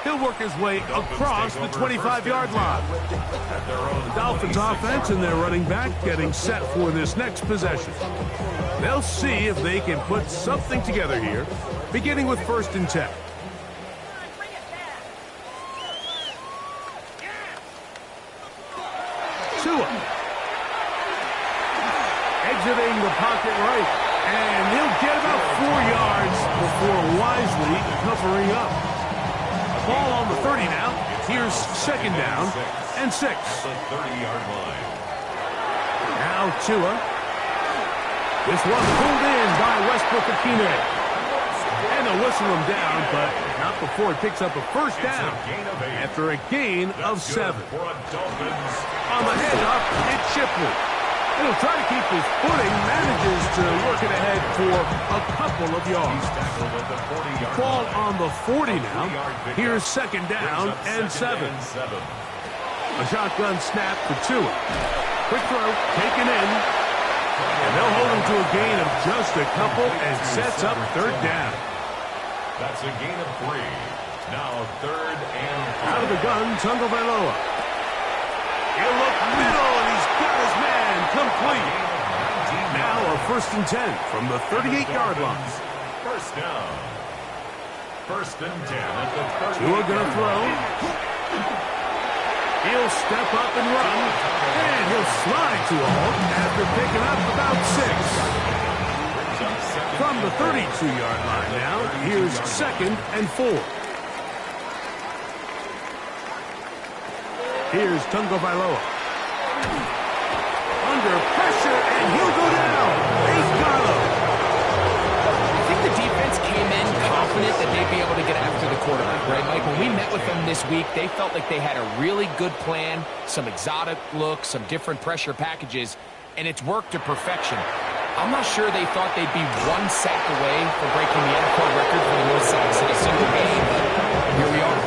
He'll work his way across the 25-yard line. The Dolphins offense and their running back getting set for this next possession. They'll see if they can put something together here, beginning with 1st and 10. Tua. Exiting the pocket right, and he'll get about 4 yards before wisely covering up. Ball on the 30 now. Here's 2nd down and 6. The 30-yard line. Now Tua. This one pulled in by Westbrook-Ikhine. And they'll whistle him down, but not before it picks up a 1st down after a gain of 7. On the handoff, it's Shipley. He'll try to keep his footing, manages to work it ahead for a couple of yards. Ball on the 40 now. Here's 2nd down and 7. A shotgun snap for Tua. Quick throw, taken in. And they'll hold him to a gain of just a couple and sets up 3rd down. That's a gain of 3. Now 3rd and 5. Out of the gun, Tagovailoa. He'll look middle, and he's got his man complete. Now a 1st and 10 from the 38-yard line. 1st down. 1st and 10 at the 30. Tua gonna throw. He'll step up and run. And he'll slide to a halt after picking up about 6. From the 32-yard line now, here's 2nd and 4. Here's Tagovailoa. Under pressure, and he'll go down. He's got him. I think the defense came in confident that they'd be able to get after the quarterback, right, Mike? When we met with them this week, they felt like they had a really good plan, some exotic looks, some different pressure packages, and it's worked to perfection. I'm not sure they thought they'd be 1 sack away from breaking the NFL record for the most sacks in a single game, but here we are.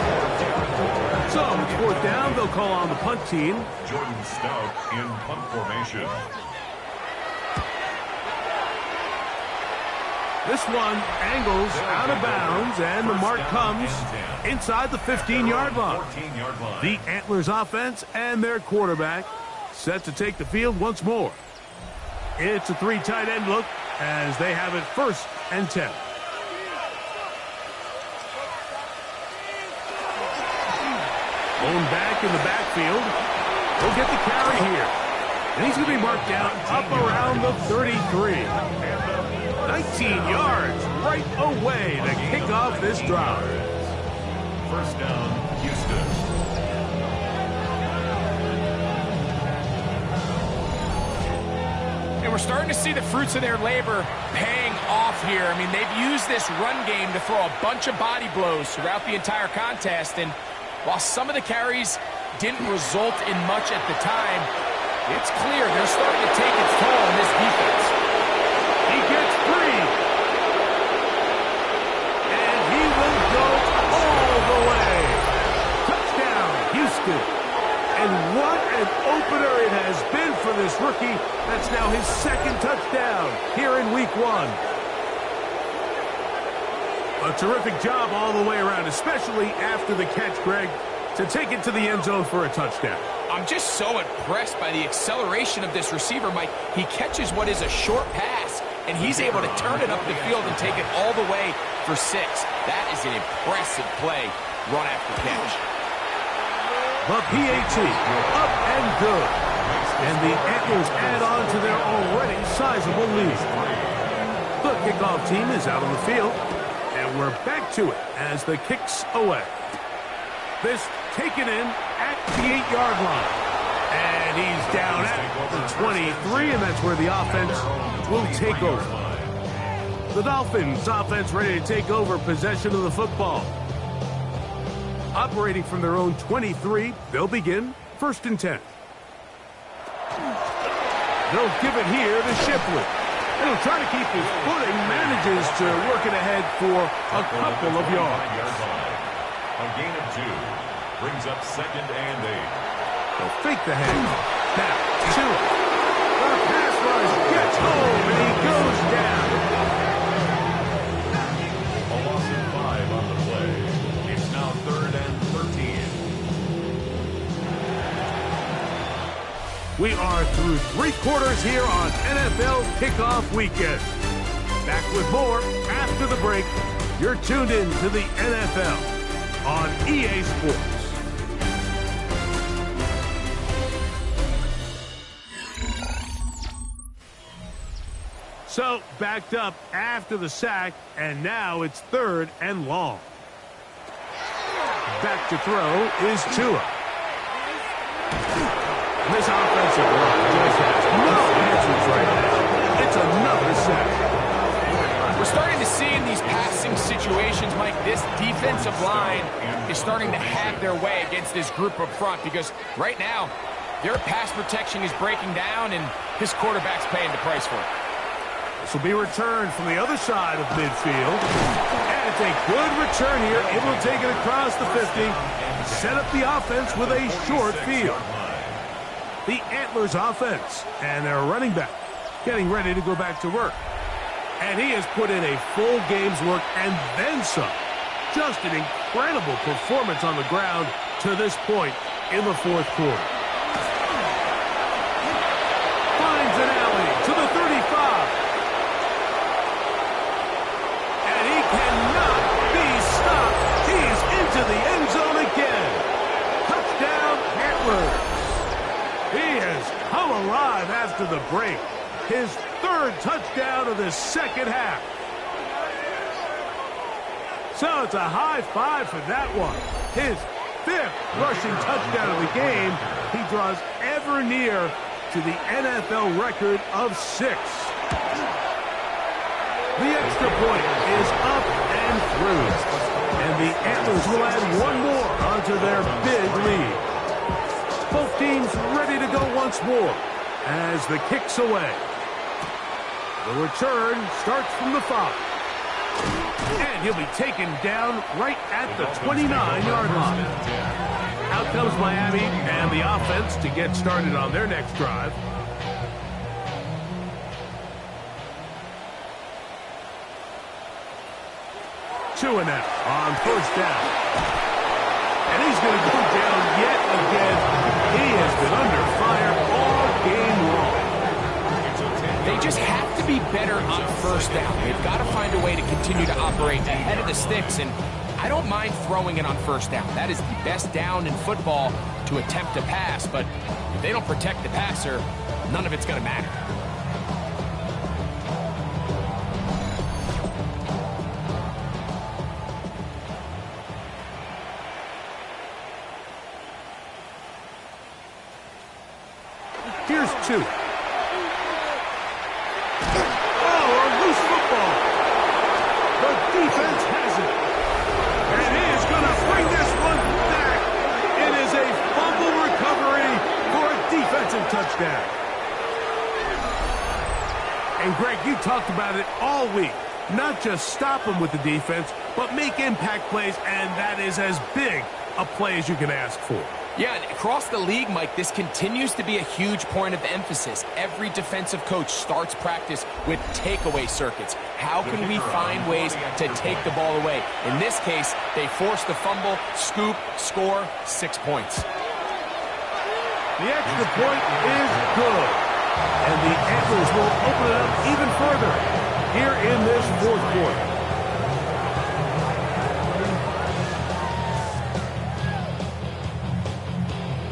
So, it's 4th down. They'll call on the punt team. Jordan Stout in punt formation. This one angles out of bounds, and the mark comes inside the 15-yard line. The Antlers offense and their quarterback set to take the field once more. It's a 3 tight end look as they have it 1st and 10. Bone back in the backfield. He'll get the carry here. And he's going to be marked down up around the 33. 19 yards right away to kick off this drive. First down, Houston. And we're starting to see the fruits of their labor paying off here. I mean, they've used this run game to throw a bunch of body blows throughout the entire contest. And while some of the carries didn't result in much at the time, it's clear they're starting to take its toll on this defense. He gets free. And he will go all the way. Touchdown, Houston. And what an opener it has been for this rookie. That's now his second touchdown here in week 1. A terrific job all the way around, especially after the catch, Greg, to take it to the end zone for a touchdown. I'm just so impressed by the acceleration of this receiver, Mike. He catches what is a short pass, and he's able to turn it up the field and take it all the way for 6. That is an impressive play, run after catch. The PAT, up and good. And the Antlers add on to their already sizable lead. The kickoff team is out on the field, and we're back to it as the kick's away. This taken in at the 8-yard line. And he's down at the 23, and that's where the offense will take over. The Dolphins offense ready to take over possession of the football. Operating from their own 23, they'll begin 1st and 10. They'll give it here to Shipley. And he'll try to keep his footing, manages to work it ahead for a couple of yards. A gain of 2. Brings up 2nd and 8. They'll fake the handoff. Now, Tua. The pass rush gets home, and he goes down. A loss of 5 on the play. It's now 3rd and 13. We are through 3 quarters here on NFL Kickoff Weekend. Back with more after the break. You're tuned in to the NFL on EA Sports. So, backed up after the sack, and now it's 3rd and long. Back to throw is Tua. And this offensive line just has no answers right now. It's another sack. We're starting to see in these passing situations, Mike, this defensive line is starting to have their way against this group up front because right now, their pass protection is breaking down, and this quarterback's paying the price for it. This will be returned from the other side of midfield. And it's a good return here. Able to take it across the 50. Set up the offense with a short field. The Antlers offense and their running back getting ready to go back to work. And he has put in a full game's work and then some. Just an incredible performance on the ground to this point in the 4th quarter. Finds an alley to the 35. And he cannot be stopped. He's into the end zone again. Touchdown, Antlers. He has come alive after the break. His 3rd touchdown of the second half. So it's a high five for that one. His 5th rushing touchdown of the game. He draws ever near to the NFL record of 6. The extra point is up and through. And the Antlers will add one more onto their big lead. Both teams ready to go once more as the kick's away. The return starts from the 5. And he'll be taken down right at the 29-yard line. Out comes Miami and the offense to get started on their next drive. Tua now on 1st down. And he's going to go down yet again. He has been under fire all game long. They just have to be better on 1st down. They've got to find a way to continue to operate ahead of the sticks, and I don't mind throwing it on 1st down. That is the best down in football, to attempt a pass, but if they don't protect the passer, none of it's going to matter. Here's 2. Oh, a loose football. The defense has it. And is going to bring this one back. It is a fumble recovery for a defensive touchdown. And Greg, you talked about it all week. Not just stop them with the defense, but make impact plays, and that is as big a play as you can ask for. Yeah, and across the league, Mike, this continues to be a huge point of emphasis. Every defensive coach starts practice with takeaway circuits. How can we find ways to take the ball away? In this case, they force the fumble, scoop, score, 6 points. The extra point is good. And the Antlers will open it up even further here in this fourth quarter.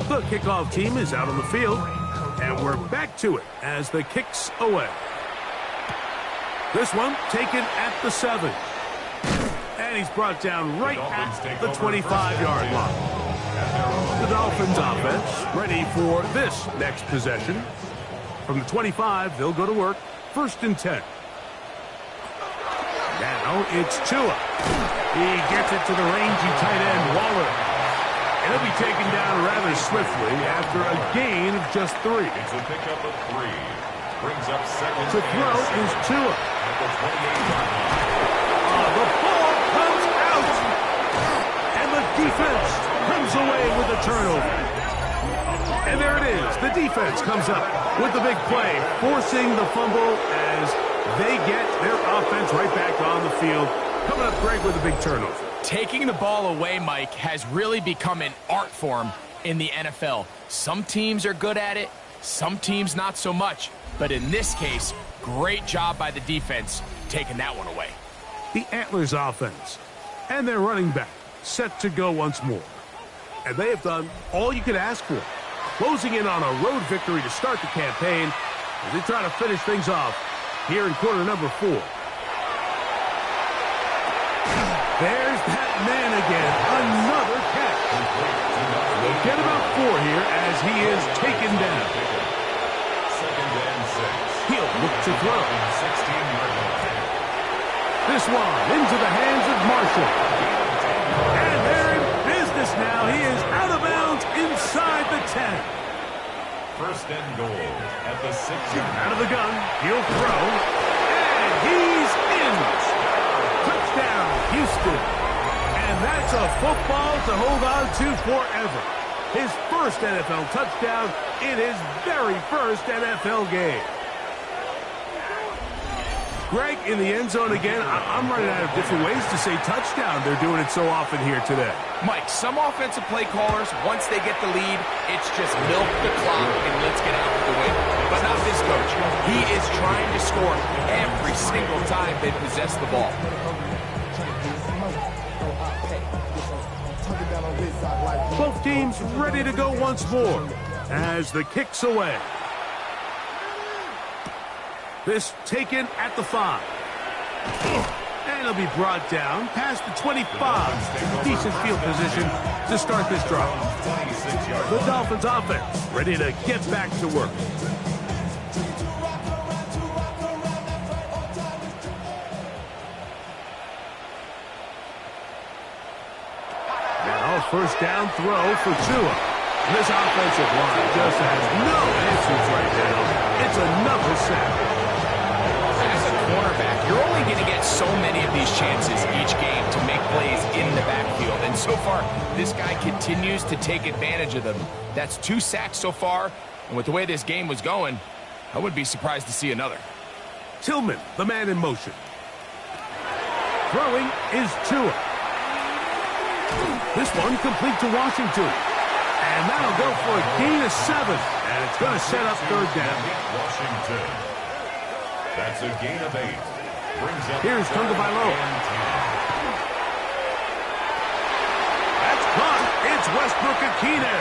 The kickoff team is out on the field, and we're back to it as the kick's away. This one taken at the 7. And he's brought down right at the 25-yard line. The Dolphins offense ready for this next possession. From the 25, they'll go to work. 1st and 10. Now it's Tua. He gets it to the rangy tight end, Waller. And he'll be taken down rather swiftly after a gain of just 3. It's a pickup of 3. Brings up second. To throw is Tua. At the 28-yard line. The ball comes out. And the defense comes away with a turnover. And there it is. The defense comes up with the big play, forcing the fumble as they get their offense right back on the field. Coming up, Greg, with a big turnover. Taking the ball away, Mike, has really become an art form in the NFL. Some teams are good at it, some teams not so much. But in this case, great job by the defense taking that one away. The Antlers offense and their running back set to go once more. And they have done all you could ask for, closing in on a road victory to start the campaign as they try to finish things off here in quarter number 4. There's that man again, another catch. We'll get about 4 here as he is taken down. 2nd and 6. He'll look to throw. 16-yard line. This one into the hands of Marshall. And they're in business now. He is out of bounds inside the 10. 1st and goal at the 6-yard line. Out of the gun, he'll throw. And he's in. Touchdown, Houston. And that's a football to hold on to forever. His first NFL touchdown in his very first NFL game. Greg, in the end zone again, I'm running out of different ways to say touchdown. They're doing it so often here today. Mike, some offensive play callers, once they get the lead, it's just milk the clock and let's get out with the win. But not this coach. He is trying to score every single time they possess the ball. Both teams ready to go once more as the kick's away. This taken at the 5. And he'll be brought down past the 25. Decent field position to start this drive. The Dolphins offense ready to get back to work. Now, 1st down throw for Tua. This offensive line just has no answers right now. It's another sack. As a cornerback, you're only going to get so many of these chances each game to make plays in the backfield. And so far, this guy continues to take advantage of them. That's 2 sacks so far. And with the way this game was going, I wouldn't be surprised to see another. Tillman, the man in motion. Throwing is Tua. This one complete to Washington. And that'll go for a gain of 7. And it's going to set up 3rd down. Washington. That's a gain of 8. Brings up Here's Tagovailoa. That's caught. It's Westbrook-Ikhine.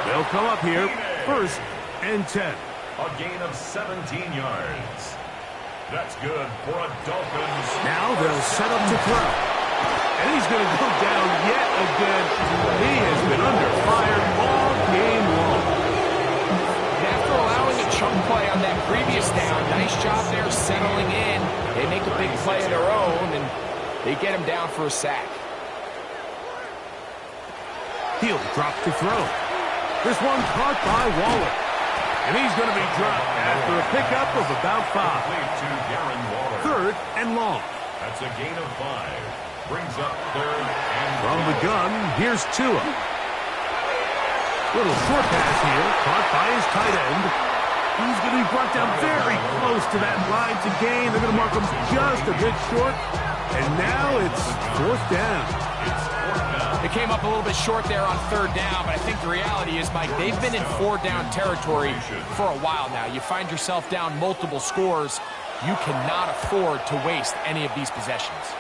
They'll come up here, 1st and 10. A gain of 17 yards. That's good for a Dolphins. Now they'll set up to throw. And he's going to go down yet again. He has been under fire all game long. After allowing a chunk play on that previous down, nice job there settling in. They make a big play of their own, and they get him down for a sack. He'll drop to throw. This one caught by Waller. And he's going to be dropped after a pickup of about 5. To Darren Waller. 3rd and long. That's a gain of 5. Brings up 3rd and From the gun, here's Tua. Little short pass here, caught by his tight end. He's going to be brought down very close to that line to gain. They're going to mark him just a bit short. And now it's 4th down. They came up a little bit short there on 3rd down, but I think the reality is, Mike, they've been in 4-down territory for a while now. You find yourself down multiple scores. You cannot afford to waste any of these possessions.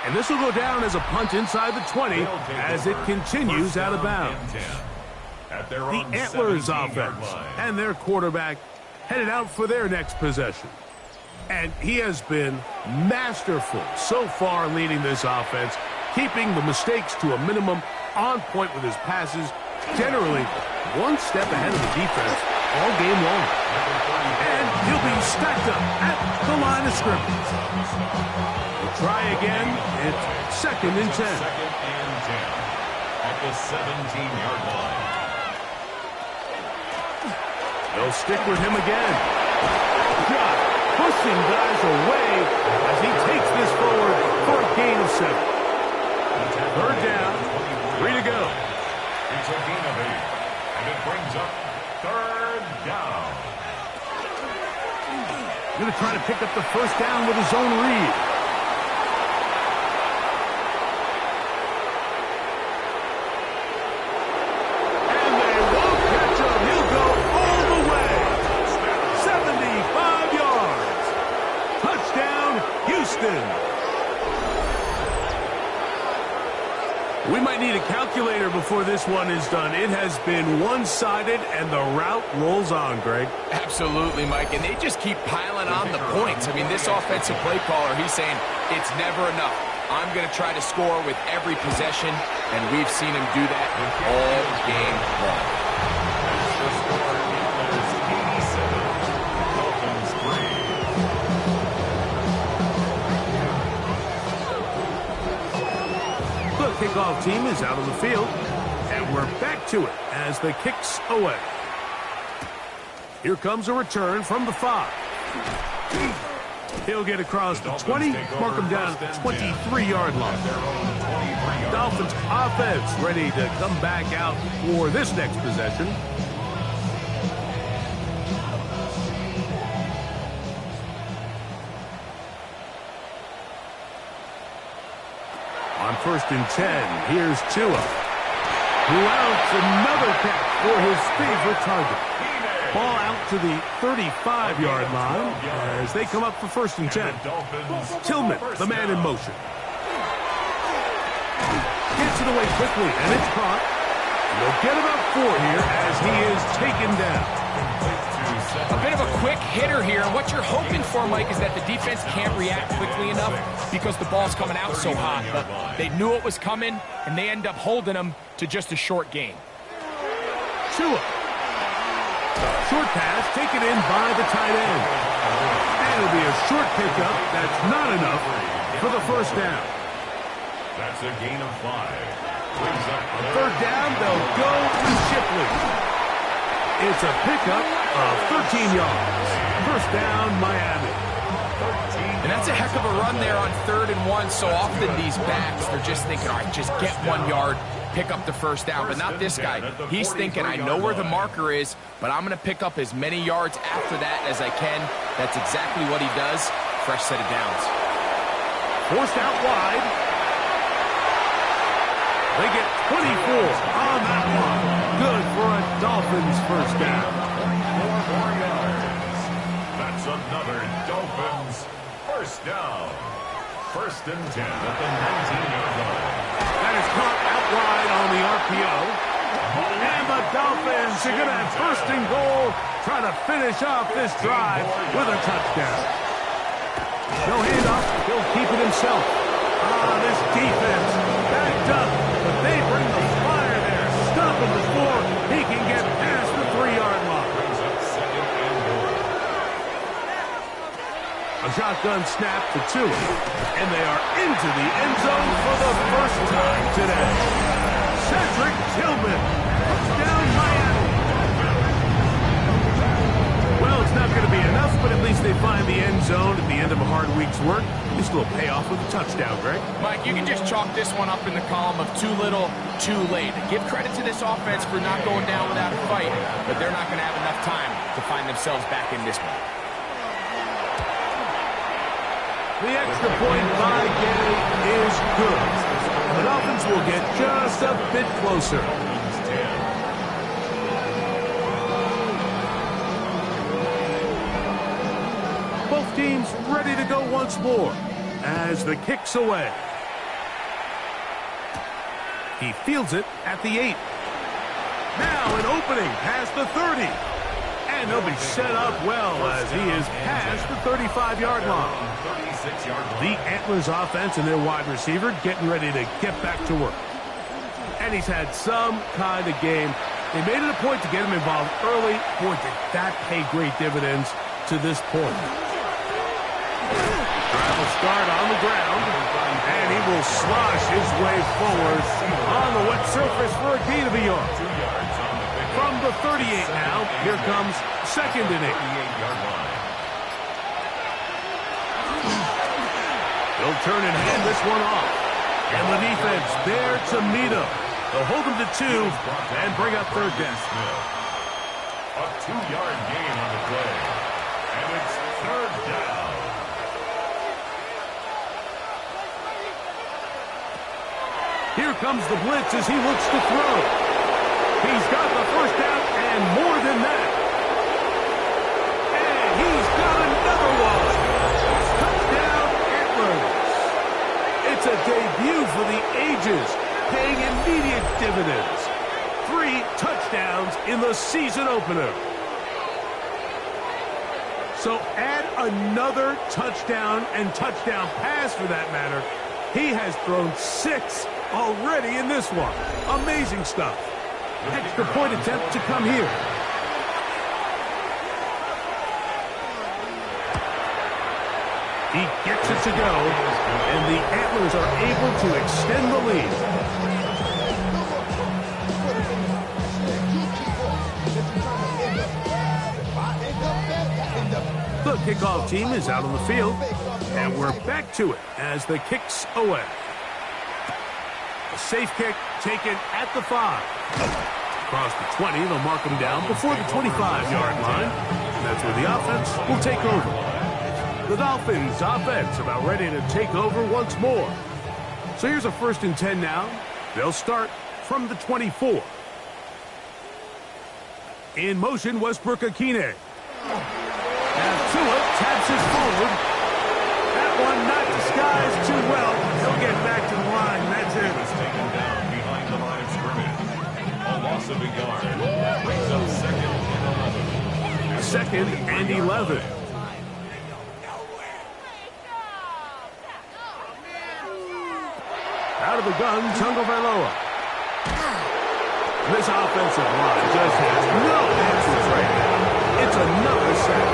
And this will go down as a punt inside the 20 as it continues out of bounds. The Antlers offense and their quarterback headed out for their next possession. And he has been masterful so far leading this offense, keeping the mistakes to a minimum, on point with his passes, generally one step ahead of the defense all game long. And he'll be stacked up at the line of scrimmage. We'll try again. It's 2nd and 10. 2nd and 10 at the 17-yard line. They'll stick with him again. Just pushing guys away as he takes this forward for a gain of 7. 3rd down, 3 to go. It's a gain of 8, and it brings up 3rd down. Going to try to pick up the 1st down with his own read. And they won't catch him. He'll go all the way. 75 yards. Touchdown, Houston. We might need a calculator before this one is done. It has been one-sided, and the route rolls on, Greg. Absolutely, Mike, and they just keep piling on the points. I mean, this offensive play caller, he's saying, it's never enough. I'm going to try to score with every possession, and we've seen him do that all game long. Kickoff team is out on the field, and we're back to it as the kicks away. Here comes a return from the 5. He'll get across the 20, mark him down at the 23-yard line. Dolphins offense ready to come back out for this next possession. On 1st and 10, here's Tua, who outs another catch for his favorite target. Ball out to the 35-yard line as they come up for 1st and 10. Tillman, the man in motion. Gets it away quickly, and it's caught. They'll get about 4 here as he is taken down. A bit of a quick hitter here, and what you're hoping for, Mike, is that the defense can't react quickly enough because the ball's coming out so hot. But they knew it was coming, and they end up holding him to just a short gain. Tua. Short pass taken in by the tight end. And it'll be a short pickup. That's not enough for the 1st down. That's a gain of 5. 3rd down, they'll go to Shipley. It's a pickup of 13 yards. 1st down, Miami. And that's a heck of a run there on 3rd and 1. So often these backs, they're just thinking, all right, just get 1 yard, pick up the 1st down. But not this guy. He's thinking, I know where the marker is, but I'm going to pick up as many yards after that as I can. That's exactly what he does. Fresh set of downs. Forced out wide. They get 24 on that one. Good for a Dolphins 1st down. 4 more yards. That's another Dolphins 1st down. 1st and 10 at the 19-yard line. That is caught out wide on the RPO. And the Dolphins are going to have first and goal, trying to finish off this drive with a touchdown. No handoff. He'll keep it himself. This defense backed up, but they bring the fire there. Stop him before he can get past the 3-yard line. A shotgun snap to Tua, and they are into the end zone for the first time today. Cedric Tillman, touchdown Miami. Well, it's not going to be enough, but at least they find the end zone at the end of a hard week's work. At least a little payoff with a touchdown, Greg. Mike, you can just chalk this one up in the column of too little, too late. Give credit to this offense for not going down without a fight, but they're not going to have enough time to find themselves back in this one. The extra point by Gay is good. The Dolphins will get just a bit closer. Both teams ready to go once more as the kick's away. He fields it at the 8. Now an opening past the 30. And he'll be set up well as he is past the 35-yard line. The Antlers offense and their wide receiver getting ready to get back to work. And he's had some kind of game. They made it a point to get him involved early. Boy, did that pay great dividends to this point. Drive will start on the ground, and he will slosh his way forward on the wet surface for a gain of a yard. From the 38 now, here comes second and 8. They'll turn and hand this one off. And the defense there to meet him. They'll hold him to 2 and bring up third down. A 2-yard gain on the play. And it's third down. Here comes the blitz as he looks to throw. He's got the first down and more than that. And he's got another one. Touchdown, Antlers. It's a debut for the ages, paying immediate dividends. 3 touchdowns in the season opener. So add another touchdown and touchdown pass for that matter. He has thrown 6 already in this one. Amazing stuff. Extra point attempt to come here. He gets it to go, and the Antlers are able to extend the lead. The kickoff team is out on the field, and we're back to it as the kick's away. A safe kick taken at the 5. Across the 20, they'll mark him down before the 25-yard line. And that's where the offense will take over. The Dolphins offense about ready to take over once more. So here's a 1st and 10 now. They'll start from the 24. In motion, Westbrook-Ikhine. Now Tua taps his forward. That one not disguised too well. He'll get back to the line. That's it. He's taken down behind the line of scrimmage. A loss of a yard. Brings up second and 11. 2nd and 11. Out of the gun, Tagovailoa. This offensive line just has no answers right now. It's another sack.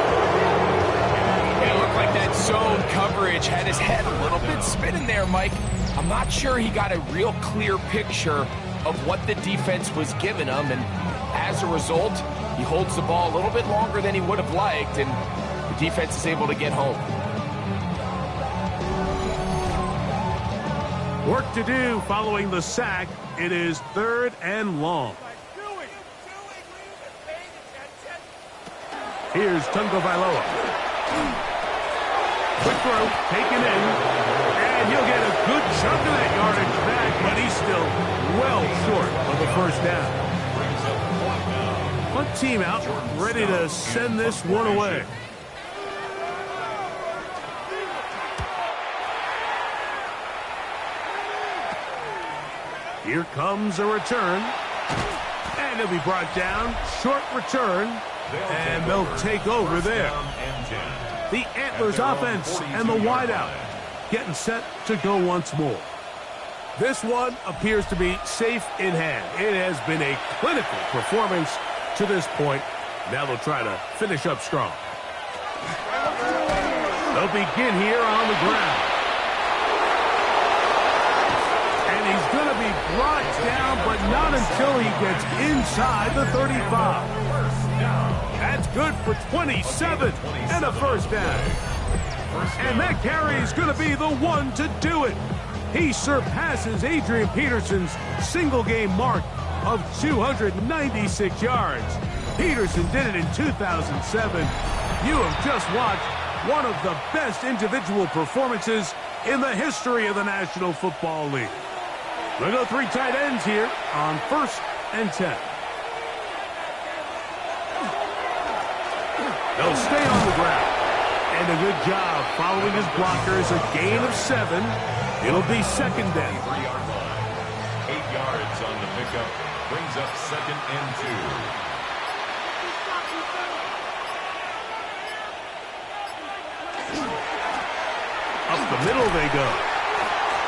It looked like that zone coverage had his head a little bit spinning there, Mike. I'm not sure he got a real clear picture of what the defense was giving him, and as a result, he holds the ball a little bit longer than he would have liked, and the defense is able to get home. Work to do following the sack. It is 3rd and long. Here's Tagovailoa. Quick throw, taken in, and he'll get a good chunk of that yardage back, but he's still well short of the first down. Punt team out, ready to send this one away. Here comes a return. And And he'll be brought down. Short return. And they'll take over there. The Antlers offense and the wideout getting set to go once more. This one appears to be safe in hand. It has been a clinical performance to this point. Now they'll try to finish up strong. They'll begin here on the ground. And he's going to be brought down, but not until he gets inside the 35. That's good for 27 and a first down. And that carry is going to be the one to do it. He surpasses Adrian Peterson's single-game mark of 296 yards. Peterson did it in 2007. You have just watched one of the best individual performances in the history of the National Football League. We'll go 3 tight ends here on 1st and 10. They'll stay on the ground. And a good job following his blockers. A gain of 7. It'll be second down. 8 yards on the pickup. Brings up 2nd and 2. Up the middle they go.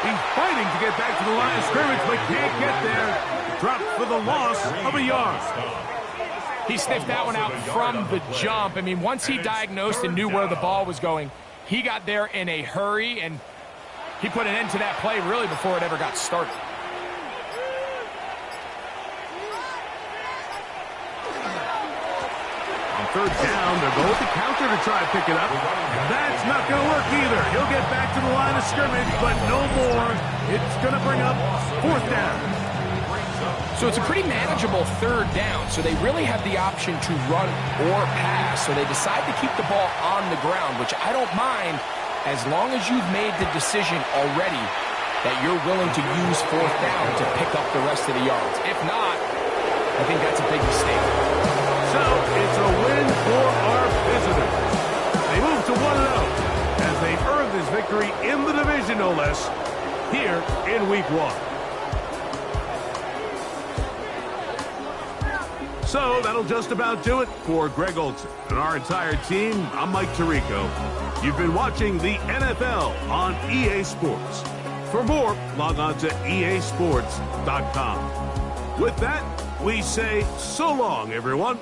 He's fighting to get back to the line of scrimmage, but can't get there. Dropped for the loss of a yard. He sniffed that one out from the jump. I mean, once he diagnosed and knew where the ball was going, he got there in a hurry, and he put an end to that play really before it ever got started. On 3rd down, they're going with the counter to try to pick it up. That's not going to work either. He'll get back to the line of scrimmage, but no more. It's going to bring up 4th down. So it's a pretty manageable 3rd down, so they really have the option to run or pass. So they decide to keep the ball on the ground, which I don't mind as long as you've made the decision already that you're willing to use 4th down to pick up the rest of the yards. If not, I think that's a big mistake. So it's a win for our visitors. They move to 1-0 as they earn this victory in the division, no less, here in Week 1. So that'll just about do it for Greg Olsen and our entire team. I'm Mike Tirico. You've been watching the NFL on EA Sports. For more, log on to easports.com. With that, we say so long, everyone.